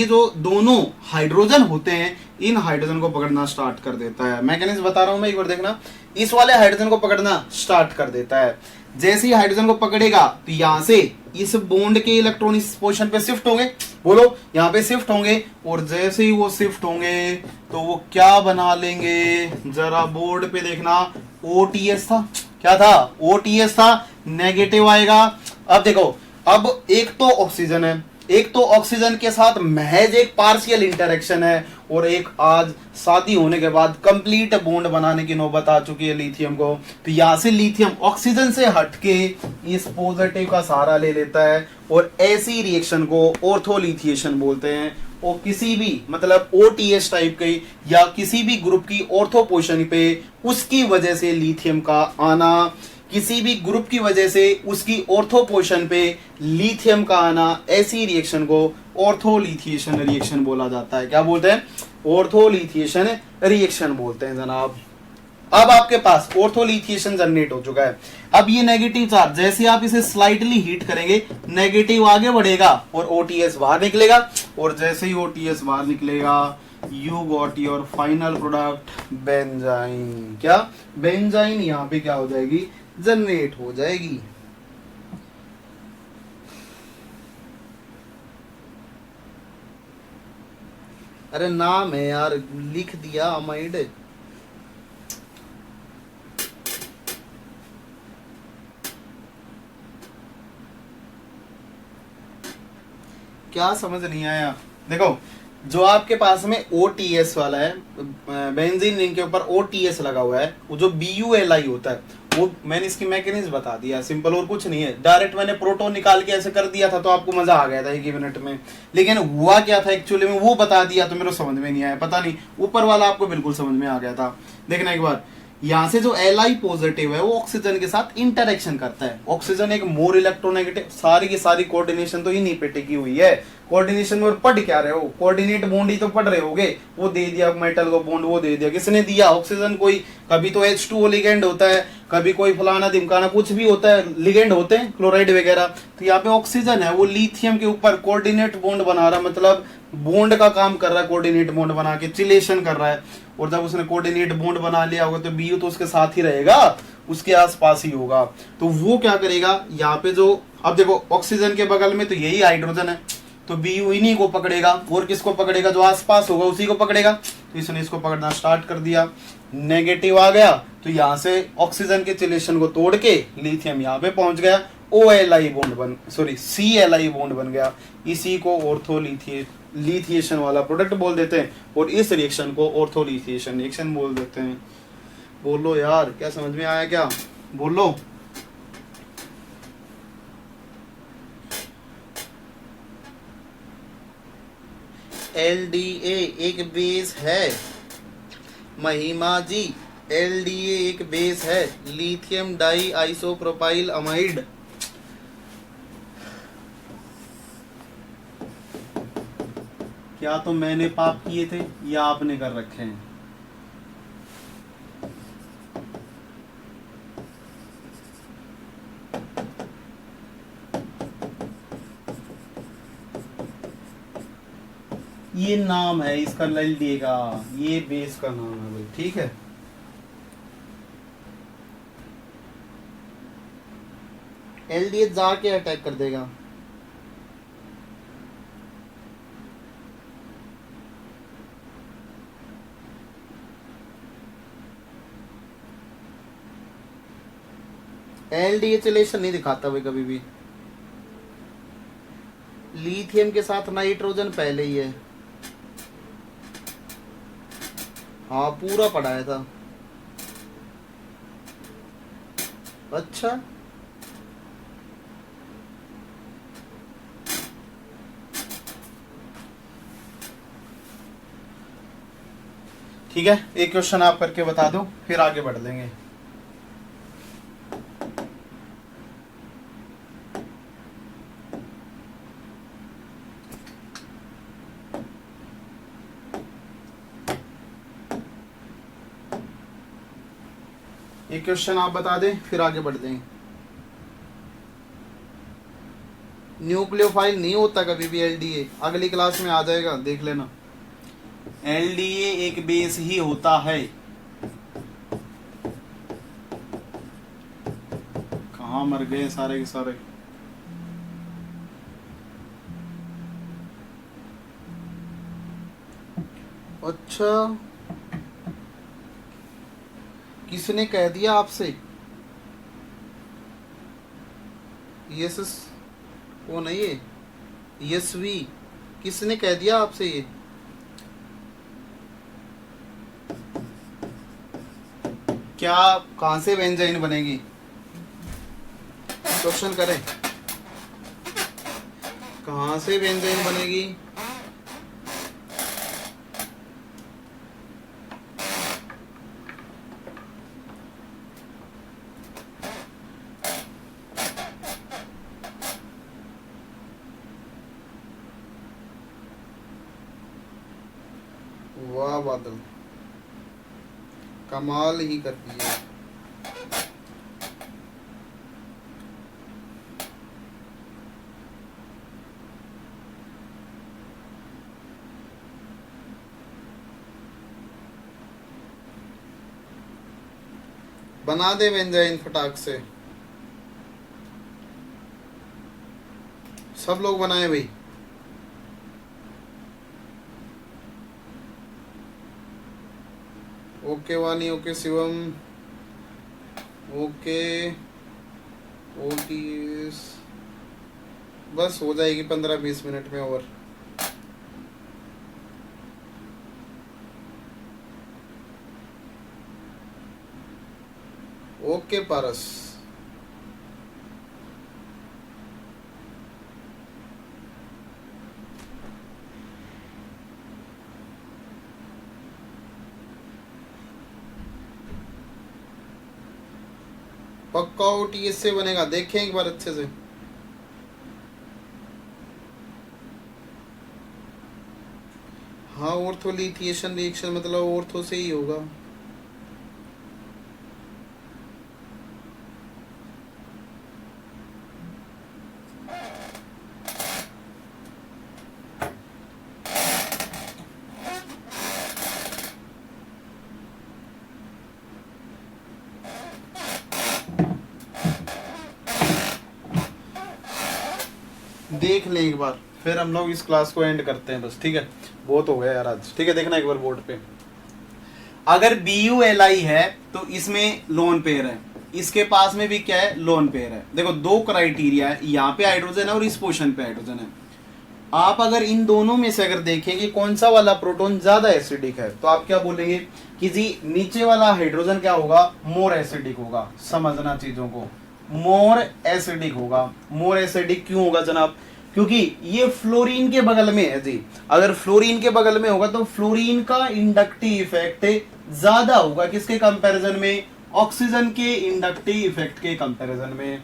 जो दोनों हाइड्रोजन होते हैं, इन हाइड्रोजन को पकड़ना स्टार्ट कर देता है। मैकेनिज्म बता रहा हूं मैं, एक बार देखना, इस वाले हाइड्रोजन को पकड़ना स्टार्ट कर देता है। जैसे ही हाइड्रोजन को पकड़ेगा तो यहां से इस बॉन्ड के इलेक्ट्रॉन इस पोजीशन पे शिफ्ट होंगे, बोलो यहाँ पे शिफ्ट होंगे, और जैसे ही वो शिफ्ट होंगे तो वो क्या बना लेंगे, जरा बोर्ड पे देखना, OTS था, क्या था, OTS था, नेगेटिव आएगा। अब देखो, अब एक तो ऑक्सीजन है, एक तो ऑक्सीजन के साथ महज एक पार्शियल इंटरेक्शन है, और एक आज शादी होने के बाद कंप्लीट बॉन्ड बनाने की नौबत आ चुकी है लिथियम को। तो यहां से लिथियम ऑक्सीजन से हटके इस पॉजिटिव का सहारा ले लेता है, और ऐसी रिएक्शन को ऑर्थोलिथिएशन बोलते हैं। और किसी भी मतलब OTS टाइप की या किसी भी ग्रुप की ऑर्थो पोजीशन पे उसकी वजह से लिथियम का आना, किसी भी ग्रुप की वजह से उसकी ऑर्थो पोजीशन पे लिथियम का आना, ऐसी रिएक्शन को ऑर्थोलिथिएशन रिएक्शन बोला जाता है। क्या बोलते हैं, ऑर्थोलिथिएशन रिएक्शन बोलते हैं जनाब। अब आपके पास ऑर्थोलिथिएशन जनरेट हो चुका है। अब ये नेगेटिव चार्ज जैसे आप इसे स्लाइटली हीट करेंगे, नेगेटिव आगे बढ़ेगा और OTS बाहर निकलेगा, और जैसे ही OTS बाहर निकलेगा you got your final product benzene. क्या, बेंजाइन यहाँ पे क्या हो जाएगी, जनरेट हो जाएगी। अरे नाम है यार, लिख दिया अमाइड। क्या समझ नहीं आया, देखो जो आपके पास में OTS वाला है, बेंजीन रिंग के ऊपर OTS लगा हुआ है, वो जो BULI होता है, वो मैंने इसकी मैकेनिज्म बता दिया, सिंपल और कुछ नहीं है। डायरेक्ट मैंने प्रोटॉन निकाल के ऐसे कर दिया था तो आपको मजा आ गया था 1 मिनट में, लेकिन हुआ क्या था एक्चुअली में वो बता दिया तो मेरे समझ में नहीं आया, पता नहीं ऊपर वाला आपको बिल्कुल समझ में आ गया था। देखना एक बार, यहां से जो Li पॉजिटिव है वो ऑक्सीजन के साथ इंटरेक्शन करता है। ऑक्सीजन एक मोर इलेक्ट्रोनेगेटिव, सारी की सारी कोऑर्डिनेशन तो इन्हीं पे टिकी हुई है। कोऑर्डिनेशन में और पढ़ क्या रहे हो, कोऑर्डिनेट बॉन्ड ही तो पढ़ रहे होगे। वो दे दिया मेटल को बॉन्ड, वो दे दिया, किसने दिया, ऑक्सीजन। कोई कभी तो H2O लिगेंड होता है, कभी कोई फलाना दिमकाना कुछ भी होता है, लिगेंड होते हैं क्लोराइड वगैरह। तो यहाँ पे ऑक्सीजन है, वो लिथियम के ऊपर कोऑर्डिनेट बॉन्ड बना रहा है, मतलब बॉन्ड का काम कर रहा है, कोऑर्डिनेट बॉन्ड बना के चिलेशन कर रहा है। और जब उसने कोऑर्डिनेट बॉन्ड बना लिया होगा तो BU तो उसके साथ ही रहेगा, उसके आसपास ही होगा। तो वो क्या करेगा, यहाँ पे जो, अब देखो ऑक्सीजन के बगल में तो यही हाइड्रोजन है, तो BU इन्हीं को पकड़ेगा, और किसको पकड़ेगा, जो आसपास होगा उसी को पकड़ेगा। तो इसने इसको पकड़ना स्टार्ट कर दिया, नेगेटिव आ गया तो यहाँ से ऑक्सीजन के चिलेशन को तोड़ के लिथियम यहाँ पे पहुंच गया, CLI बॉन्ड बन गया। इसी को ऑर्थोलिथिएशन वाला प्रोडक्ट बोल देते हैं, और इस रिएक्शन को ऑर्थोलिथिएशन रिएक्शन बोल देते हैं। बोलो यार, क्या समझ में आया, क्या बोलो। LDA एक बेस है, महिमा जी, LDA एक बेस है, लिथियम डाई आइसोप्रोपाइल अमाइड। क्या तो मैंने पाप किए थे या आपने कर रखे हैं। ये नाम है इसका LDA का, ये बेस का नाम है भाई, ठीक है। LDA जाके अटैक कर देगा। LDA चिलेशन नहीं दिखाता भाई कभी भी। लिथियम के साथ नाइट्रोजन पहले ही है, हाँ पूरा पढ़ाया था। अच्छा ठीक है, एक क्वेश्चन आप करके बता दो फिर आगे बढ़ लेंगे। एक क्वेश्चन आप बता दें फिर आगे बढ़ देंगे। न्यूक्लियोफाइल नहीं होता कभी भी एलडीए, अगली क्लास में आ जाएगा, देख लेना। एलडीए एक बेस ही होता है। कहाँ मर गए सारे के सारे। अच्छा, किसने कह दिया आपसे? यस वो नहीं है, यशवी, किसने कह दिया आपसे ये? क्या कहां से व्यंजन बनेगी? क्वेश्चन करें, कहां से व्यंजन बनेगी? वाह बादल, कमाल ही कर दिया। बना दे व्यंजन फटाक से, सब लोग बनाए भाई। ओके वानी, ओके शिवम, ओके ओटीएस, बस हो जाएगी 15-20 मिनट में और। ओके पारस, पक्का ओटीएस से बनेगा, देखें एक बार अच्छे से। हाँ, ऑर्थोलिथिएशन रिएक्शन मतलब ऑर्थो से ही होगा। देख लें एक बार, फिर हम लोग इस क्लास को एंड करते हैं बस, ठीक है? बहुत हो गया यार आज, ठीक है? देखना एक बार बोर्ड पे, अगर BULI है तो इसमें लोन पेयर है, इसके पास में भी क्या है? लोन पेयर है। देखो दो क्राइटेरिया है, यहाँ पे हाइड्रोजन है और इस पोर्शन पे हाइड्रोजन है। आप अगर इन दोनों में से अगर देखें कि कौन सा वाला प्रोटॉन ज्यादा एसिडिक है, तो आप क्या बोलेंगे कि जी नीचे वाला हाइड्रोजन क्या होगा? मोर एसिडिक होगा। समझना चीजों को, मोर एसिडिक होगा। मोर एसिडिक क्यों होगा जनाब? क्योंकि ये फ्लोरीन के बगल में है जी। अगर फ्लोरीन के बगल में होगा तो फ्लोरीन का इंडक्टिव इफेक्ट ज्यादा होगा किसके कंपैरिजन में? ऑक्सीजन के इंडक्टिव इफेक्ट के कंपैरिजन में।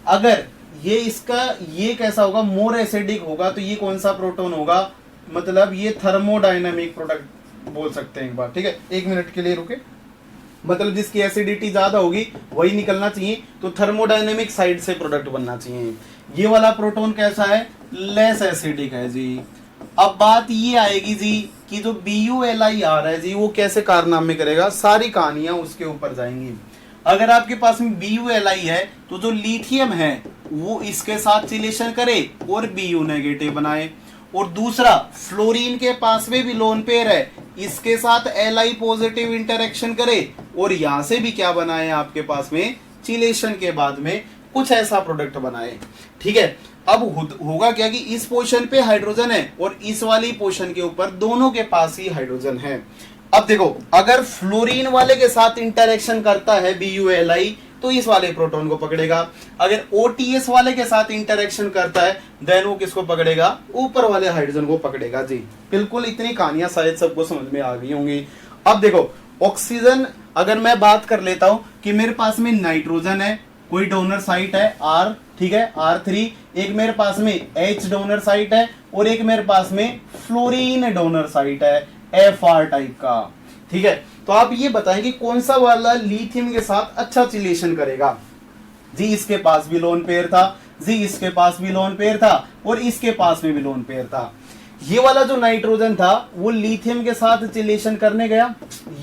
अगर ये इसका ये कैसा होगा? मोर एसिडिक होगा, तो ये कौन सा प्रोटॉन होगा? मतलब ये थर्मोडायनामिक प्रोडक्ट बोल सकते हैं एक बार, ठीक है? 1 मिनट के लिए रुके, मतलब जिसकी एसिडिटी ज्यादा होगी वही निकलना चाहिए, तो थर्मोडायनेमिक साइड से प्रोडक्ट बनना चाहिए। ये वाला प्रोटॉन कैसा है? लेस एसिडिक है जी। अब बात ये आएगी जी कि जो BULI आ रहा है जी, वो कैसे कारनामे करेगा? सारी कहानियां उसके ऊपर जाएंगी। अगर आपके पास में BULI है तो जो लिथियम है वो इसके साथ रिलेशन करे और Bu नेगेटिव बनाए, और दूसरा फ्लोरीन के पास में भी लोन पेयर है, इसके साथ Li पॉजिटिव इंटरेक्शन करे और यहां से भी क्या बनाए आपके पास में? चिलेशन के बाद में कुछ ऐसा प्रोडक्ट बनाए, ठीक है? अब होगा क्या कि इस पोर्शन पे हाइड्रोजन है और इस वाली पोर्शन के ऊपर दोनों के पास ही हाइड्रोजन है। अब देखो, अगर फ्लोरीन वाले के साथ इंटरेक्शन करता है BULI तो इस वाले प्रोटॉन को पकड़ेगा। अगर OTS वाले के साथ इंटरेक्शन करता है देन वो किसको पकड़ेगा? ऊपर वाले हाइड्रोजन को पकड़ेगा जी। बिल्कुल, इतनी कहानियां शायद सबको समझ में आ गई होंगी। अब देखो, ऑक्सीजन अगर मैं बात कर लेता हूं कि मेरे पास में नाइट्रोजन है, कोई डोनर साइट है R, ठीक है, R3, एक मेरे पास में H डोनर साइट है और एक मेरे पास में फ्लोरीन डोनर साइट है FR टाइप का, ठीक है? तो आप ये बताएं कि कौन सा वाला लिथियम के साथ अच्छा रिलेशन करेगा जी। इसके पास भी लोन पेयर था, जी इसके पास भी लोन पेयर था और इसके पास में भी लोन पेयर था। ये वाला जो नाइट्रोजन था वो लिथियम के साथ चिलेशन करने गया,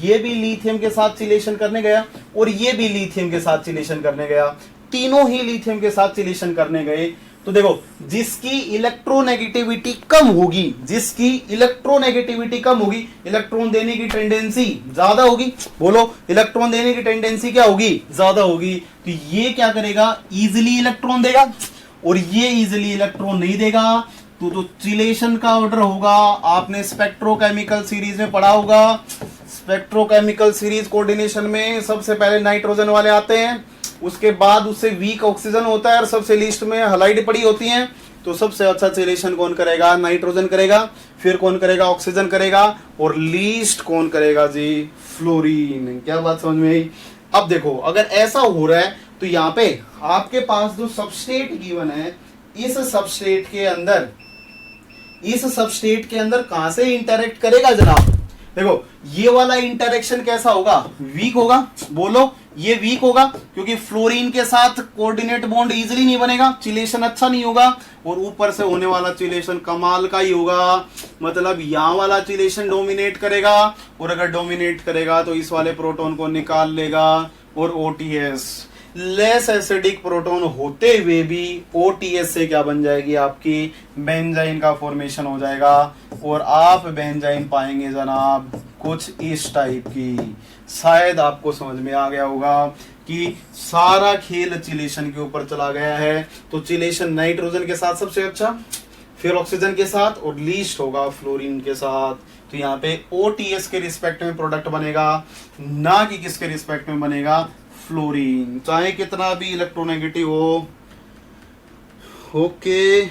ये भी लिथियम के साथ चिलेशन करने गया और ये भी लिथियम के साथ चिलेशन करने गया, तीनों ही लिथियम के साथ चिलेशन करने गए। तो देखो जिसकी इलेक्ट्रोनेगेटिविटी कम होगी, जिसकी इलेक्ट्रोनेगेटिविटी कम होगी, इलेक्ट्रॉन देने की टेंडेंसी ज्यादा होगी। बोलो इलेक्ट्रॉन देने की टेंडेंसी क्या होगी? ज्यादा होगी। तो ये क्या करेगा? इजिली इलेक्ट्रॉन देगा और ये इजिली इलेक्ट्रॉन नहीं देगा। तो चिलेशन का ऑर्डर होगा, आपने स्पेक्ट्रोकेमिकल सीरीज में पढ़ा होगा। स्पेक्ट्रोकेमिकल सीरीज कोऑर्डिनेशन में सबसे पहले नाइट्रोजन वाले आते हैं, उसके बाद उससे वीक ऑक्सीजन होता है और सबसे लीस्ट में हलाइड पड़ी होती हैं। तो सबसे अच्छा चिलेशन कौन करेगा? नाइट्रोजन करेगा। फिर कौन करेगा? ऑक्सीजन करेगा। और लीस्ट कौन करेगा जी? फ्लोरीन। क्या बात समझ में आई? अब देखो अगर ऐसा हो रहा है तो यहाँ पे आपके पास जो सबस्ट्रेट गिवन है, इस सबस्ट्रेट के अंदर कहां से इंटरेक्ट करेगा जनाब? देखो ये वाला इंटरेक्शन कैसा होगा? वीक होगा। बोलो ये वीक होगा क्योंकि फ्लोरीन के साथ कोऑर्डिनेट बॉन्ड इजीली नहीं बनेगा, चिलेशन अच्छा नहीं होगा। और ऊपर से होने वाला चिलेशन कमाल का ही होगा, मतलब यहां वाला चिलेशन डोमिनेट करेगा और अगर डोमिनेट करेगा तो इस वाले प्रोटॉन को निकाल लेगा और OTS लेस एसिडिक प्रोटॉन होते हुए भी OTS से क्या बन जाएगी? आपकी बेंजाइन का फॉर्मेशन हो जाएगा और आप बेंजाइन पाएंगे जनाब कुछ इस टाइप की। शायद आपको समझ में आ गया होगा कि सारा खेल चिलेशन के ऊपर चला गया है। तो चिलेशन नाइट्रोजन के साथ सबसे अच्छा, फिर ऑक्सीजन के साथ और लीस्ट होगा फ्लोरीन के साथ। तो यहाँ पे OTS के रिस्पेक्ट में प्रोडक्ट बनेगा, ना कि किसके रिस्पेक्ट में बनेगा? फ्लोरीन, चाहे कितना भी इलेक्ट्रोनेगेटिव हो। ओके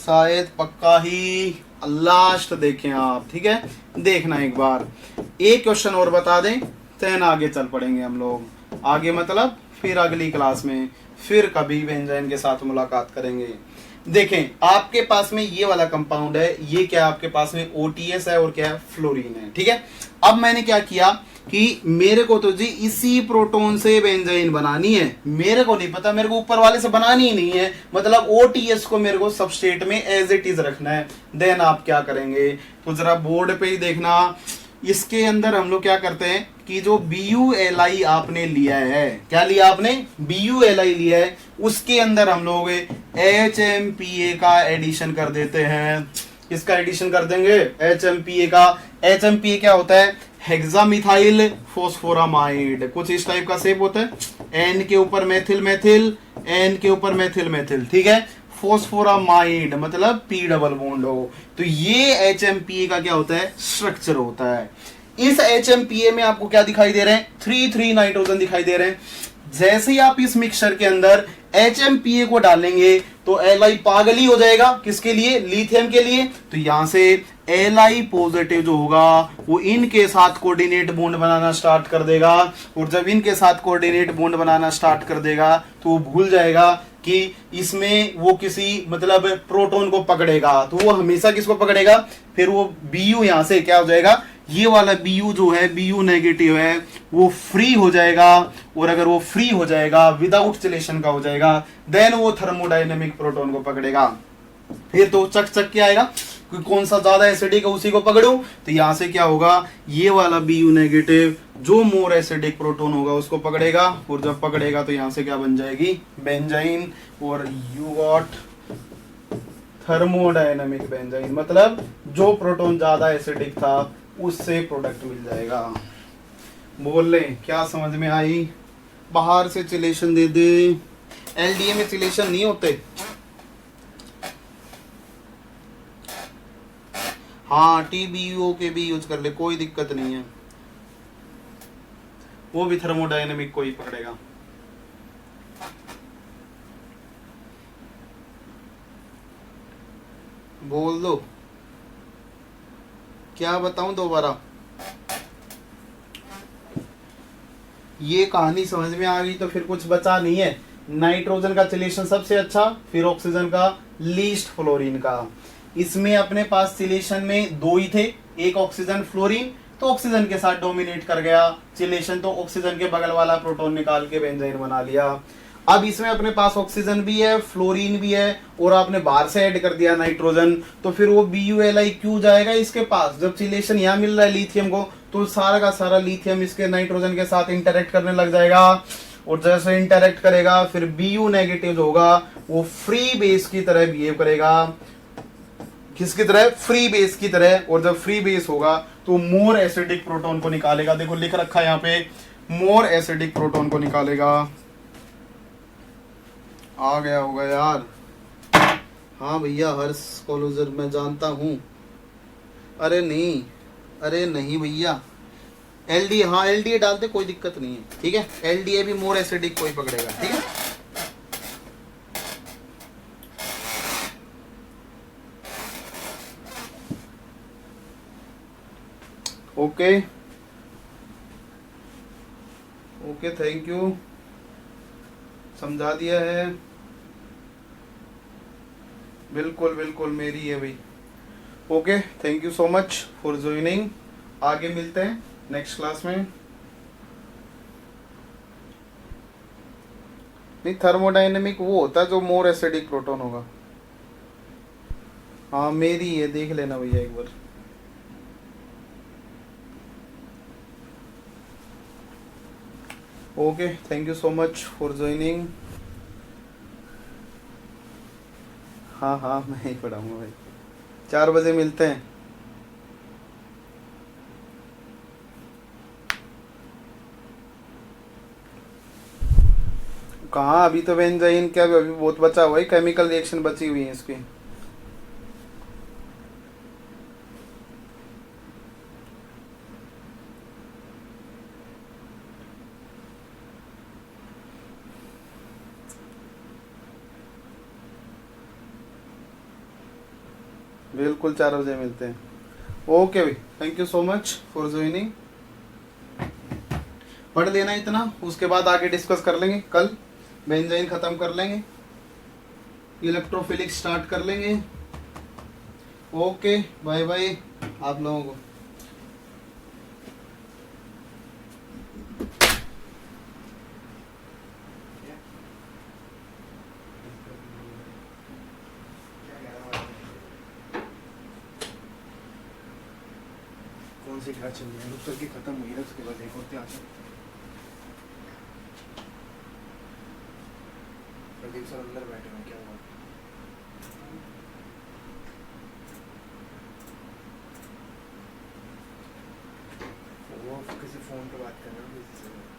शायद पक्का ही लास्ट देखें आप, ठीक है? देखना एक बार, एक क्वेश्चन और बता दें देन आगे चल पड़ेंगे हम लोग। आगे मतलब फिर अगली क्लास में फिर कभी बेंजाइन के साथ मुलाकात करेंगे। देखें आपके पास में ये वाला कंपाउंड है, ये क्या आपके पास में OTS है और क्या है? फ्लोरीन है, ठीक है? अब मैंने क्या किया कि मेरे को तो जी इसी प्रोटॉन से बेंजाइन बनानी है, मेरे को नहीं पता, मेरे को ऊपर वाले से बनानी ही नहीं है, मतलब OTS को मेरे को सबस्ट्रेट में एज इट इज रखना है। देन आप क्या करेंगे? तो जरा बोर्ड पे ही देखना, इसके अंदर हम लोग क्या करते हैं कि जो BuLi आपने लिया है, क्या लिया आपने? BuLi लिया है, उसके अंदर हम लोग HMPA का एडिशन कर देते हैं। इसका एडिशन कर देंगे HMPA का। HMPA क्या होता है? हेक्सामिथाइल फोस्फोरामाइड, कुछ इस टाइप का शेप होता है। N के ऊपर मेथिल मेथिल, N के ऊपर मेथिल मेथिल, ठीक है? फोस्फोरामाइड मतलब P डबल बॉन्ड हो। तो ये HMPA का क्या होता है? स्ट्रक्चर होता है। इस HMPA में आपको क्या दिखाई दे रहे हैं? 3 नाइट्रोजन दिखाई दे रहे हैं। जैसे ही आप इस मिक्सचर के अंदर HMPA को डालेंगे तो Li पागल ही हो जाएगा। किसके लिए? लिथियम के लिए। तो यहां से Li पॉजिटिव जो होगा वो इनके साथ कोऑर्डिनेट बॉन्ड बनाना स्टार्ट कर देगा, और जब इनके साथ कोऑर्डिनेट बॉन्ड बनाना स्टार्ट कर देगा तो वो भूल जाएगा कि इसमें वो किसी मतलब प्रोटॉन को पकड़ेगा। तो वो हमेशा किसको पकड़ेगा? फिर वो Bu यहां से क्या हो जाएगा? ये वाला Bu जो है, Bu नेगेटिव है, वो फ्री हो जाएगा। और अगर वो फ्री हो जाएगा, विदाउट चिलेशन का हो जाएगा, देन वो थर्मोडायनेमिक प्रोटॉन को पकड़ेगा। फिर तो चक चक के आएगा कि कौन सा ज्यादा एसिडिक है उसी को पकड़ो। तो यहां से क्या होगा? ये वाला Bu नेगेटिव जो मोर एसिडिक प्रोटॉन होगा उसको पकड़ेगा, और जब पकड़ेगा तो यहां से क्या बन जाएगी? बेंजाइन। और यू गॉट थर्मोडायनेमिक बेंजाइन, मतलब जो प्रोटॉन ज्यादा एसिडिक था उससे प्रोडक्ट मिल जाएगा। बोल ले क्या समझ में आई? बाहर से चिलेशन दे दे। LDA में चिलेशन नहीं होते। हाँ TBO के भी यूज कर ले, कोई दिक्कत नहीं है, वो भी थर्मोडायनेमिक को ही पकड़ेगा। बोल दो, क्या बताऊं दोबारा? ये कहानी समझ में आ गई तो फिर कुछ बचा नहीं है। नाइट्रोजन का चिलेशन सबसे अच्छा, फिर ऑक्सीजन का, लीस्ट फ्लोरीन का। इसमें अपने पास चिलेशन में दो ही थे, एक ऑक्सीजन फ्लोरीन, तो ऑक्सीजन के साथ डोमिनेट कर गया चिलेशन, तो ऑक्सीजन के बगल वाला प्रोटॉन निकाल के बेंजाइन बना लिया। अब इसमें अपने पास ऑक्सीजन भी है, फ्लोरीन भी है, और आपने बाहर से ऐड कर दिया नाइट्रोजन, तो फिर वो BuLi जाएगा इसके पास। जब चिलेशन यहाँ मिल रहा है लिथियम को, तो सारा का सारा लिथियम इसके नाइट्रोजन के साथ इंटरेक्ट करने लग जाएगा, और जैसे इंटरेक्ट करेगा फिर Bu- जो होगा वो फ्री बेस की तरह बिहेव करेगा। किसकी तरह? फ्री बेस की तरह। और जब फ्री बेस होगा तो मोर एसिडिक प्रोटॉन को निकालेगा। देखो लिख रखा है यहाँ पे, मोर एसिडिक प्रोटॉन को निकालेगा। आ गया होगा यार? हाँ भैया, हर्ष कॉलोजर मैं जानता हूँ। अरे नहीं भैया, LDA, हाँ LDA डालते, कोई दिक्कत नहीं है, ठीक है। LDA भी मोर एसिडिक को ही पकड़ेगा, ठीक है। ओके ओके, थैंक यू, समझा दिया है। बिल्कुल बिल्कुल मेरी है भाई। Okay, thank you so much for joining. आगे मिलते हैं नेक्स्ट क्लास में। नहीं, थर्मोडायनेमिक वो होता है जो मोर एसिडिक प्रोटॉन होगा। हाँ मेरी है, देख लेना भैया एक बार। Okay, thank you so much for joining. हाँ मैं ही पढ़ाऊंगा भाई। 4 बजे मिलते हैं। कहाँ, अभी तो बेंजाइन क्या, अभी बहुत बचा हुआ है, केमिकल रिएक्शन बची हुई है इसकी। बिल्कुल 4 बजे मिलते हैं। ओके भाई, thank you so much for joining. पढ़ लेना इतना, उसके बाद आगे डिस्कस कर लेंगे। कल बेंजाइन खत्म कर लेंगे, इलेक्ट्रोफिलिक स्टार्ट कर लेंगे। ओके, बाय बाय आप लोगों को। कौन सी क्लास चल रही है? उत्तर की खत्म हुई है, उसके बाद एक और क्लास है। प्रदीप सर अंदर बैठे हैं, क्या हुआ? वो किसी फोन पे बात कर रहे हैं किसी से।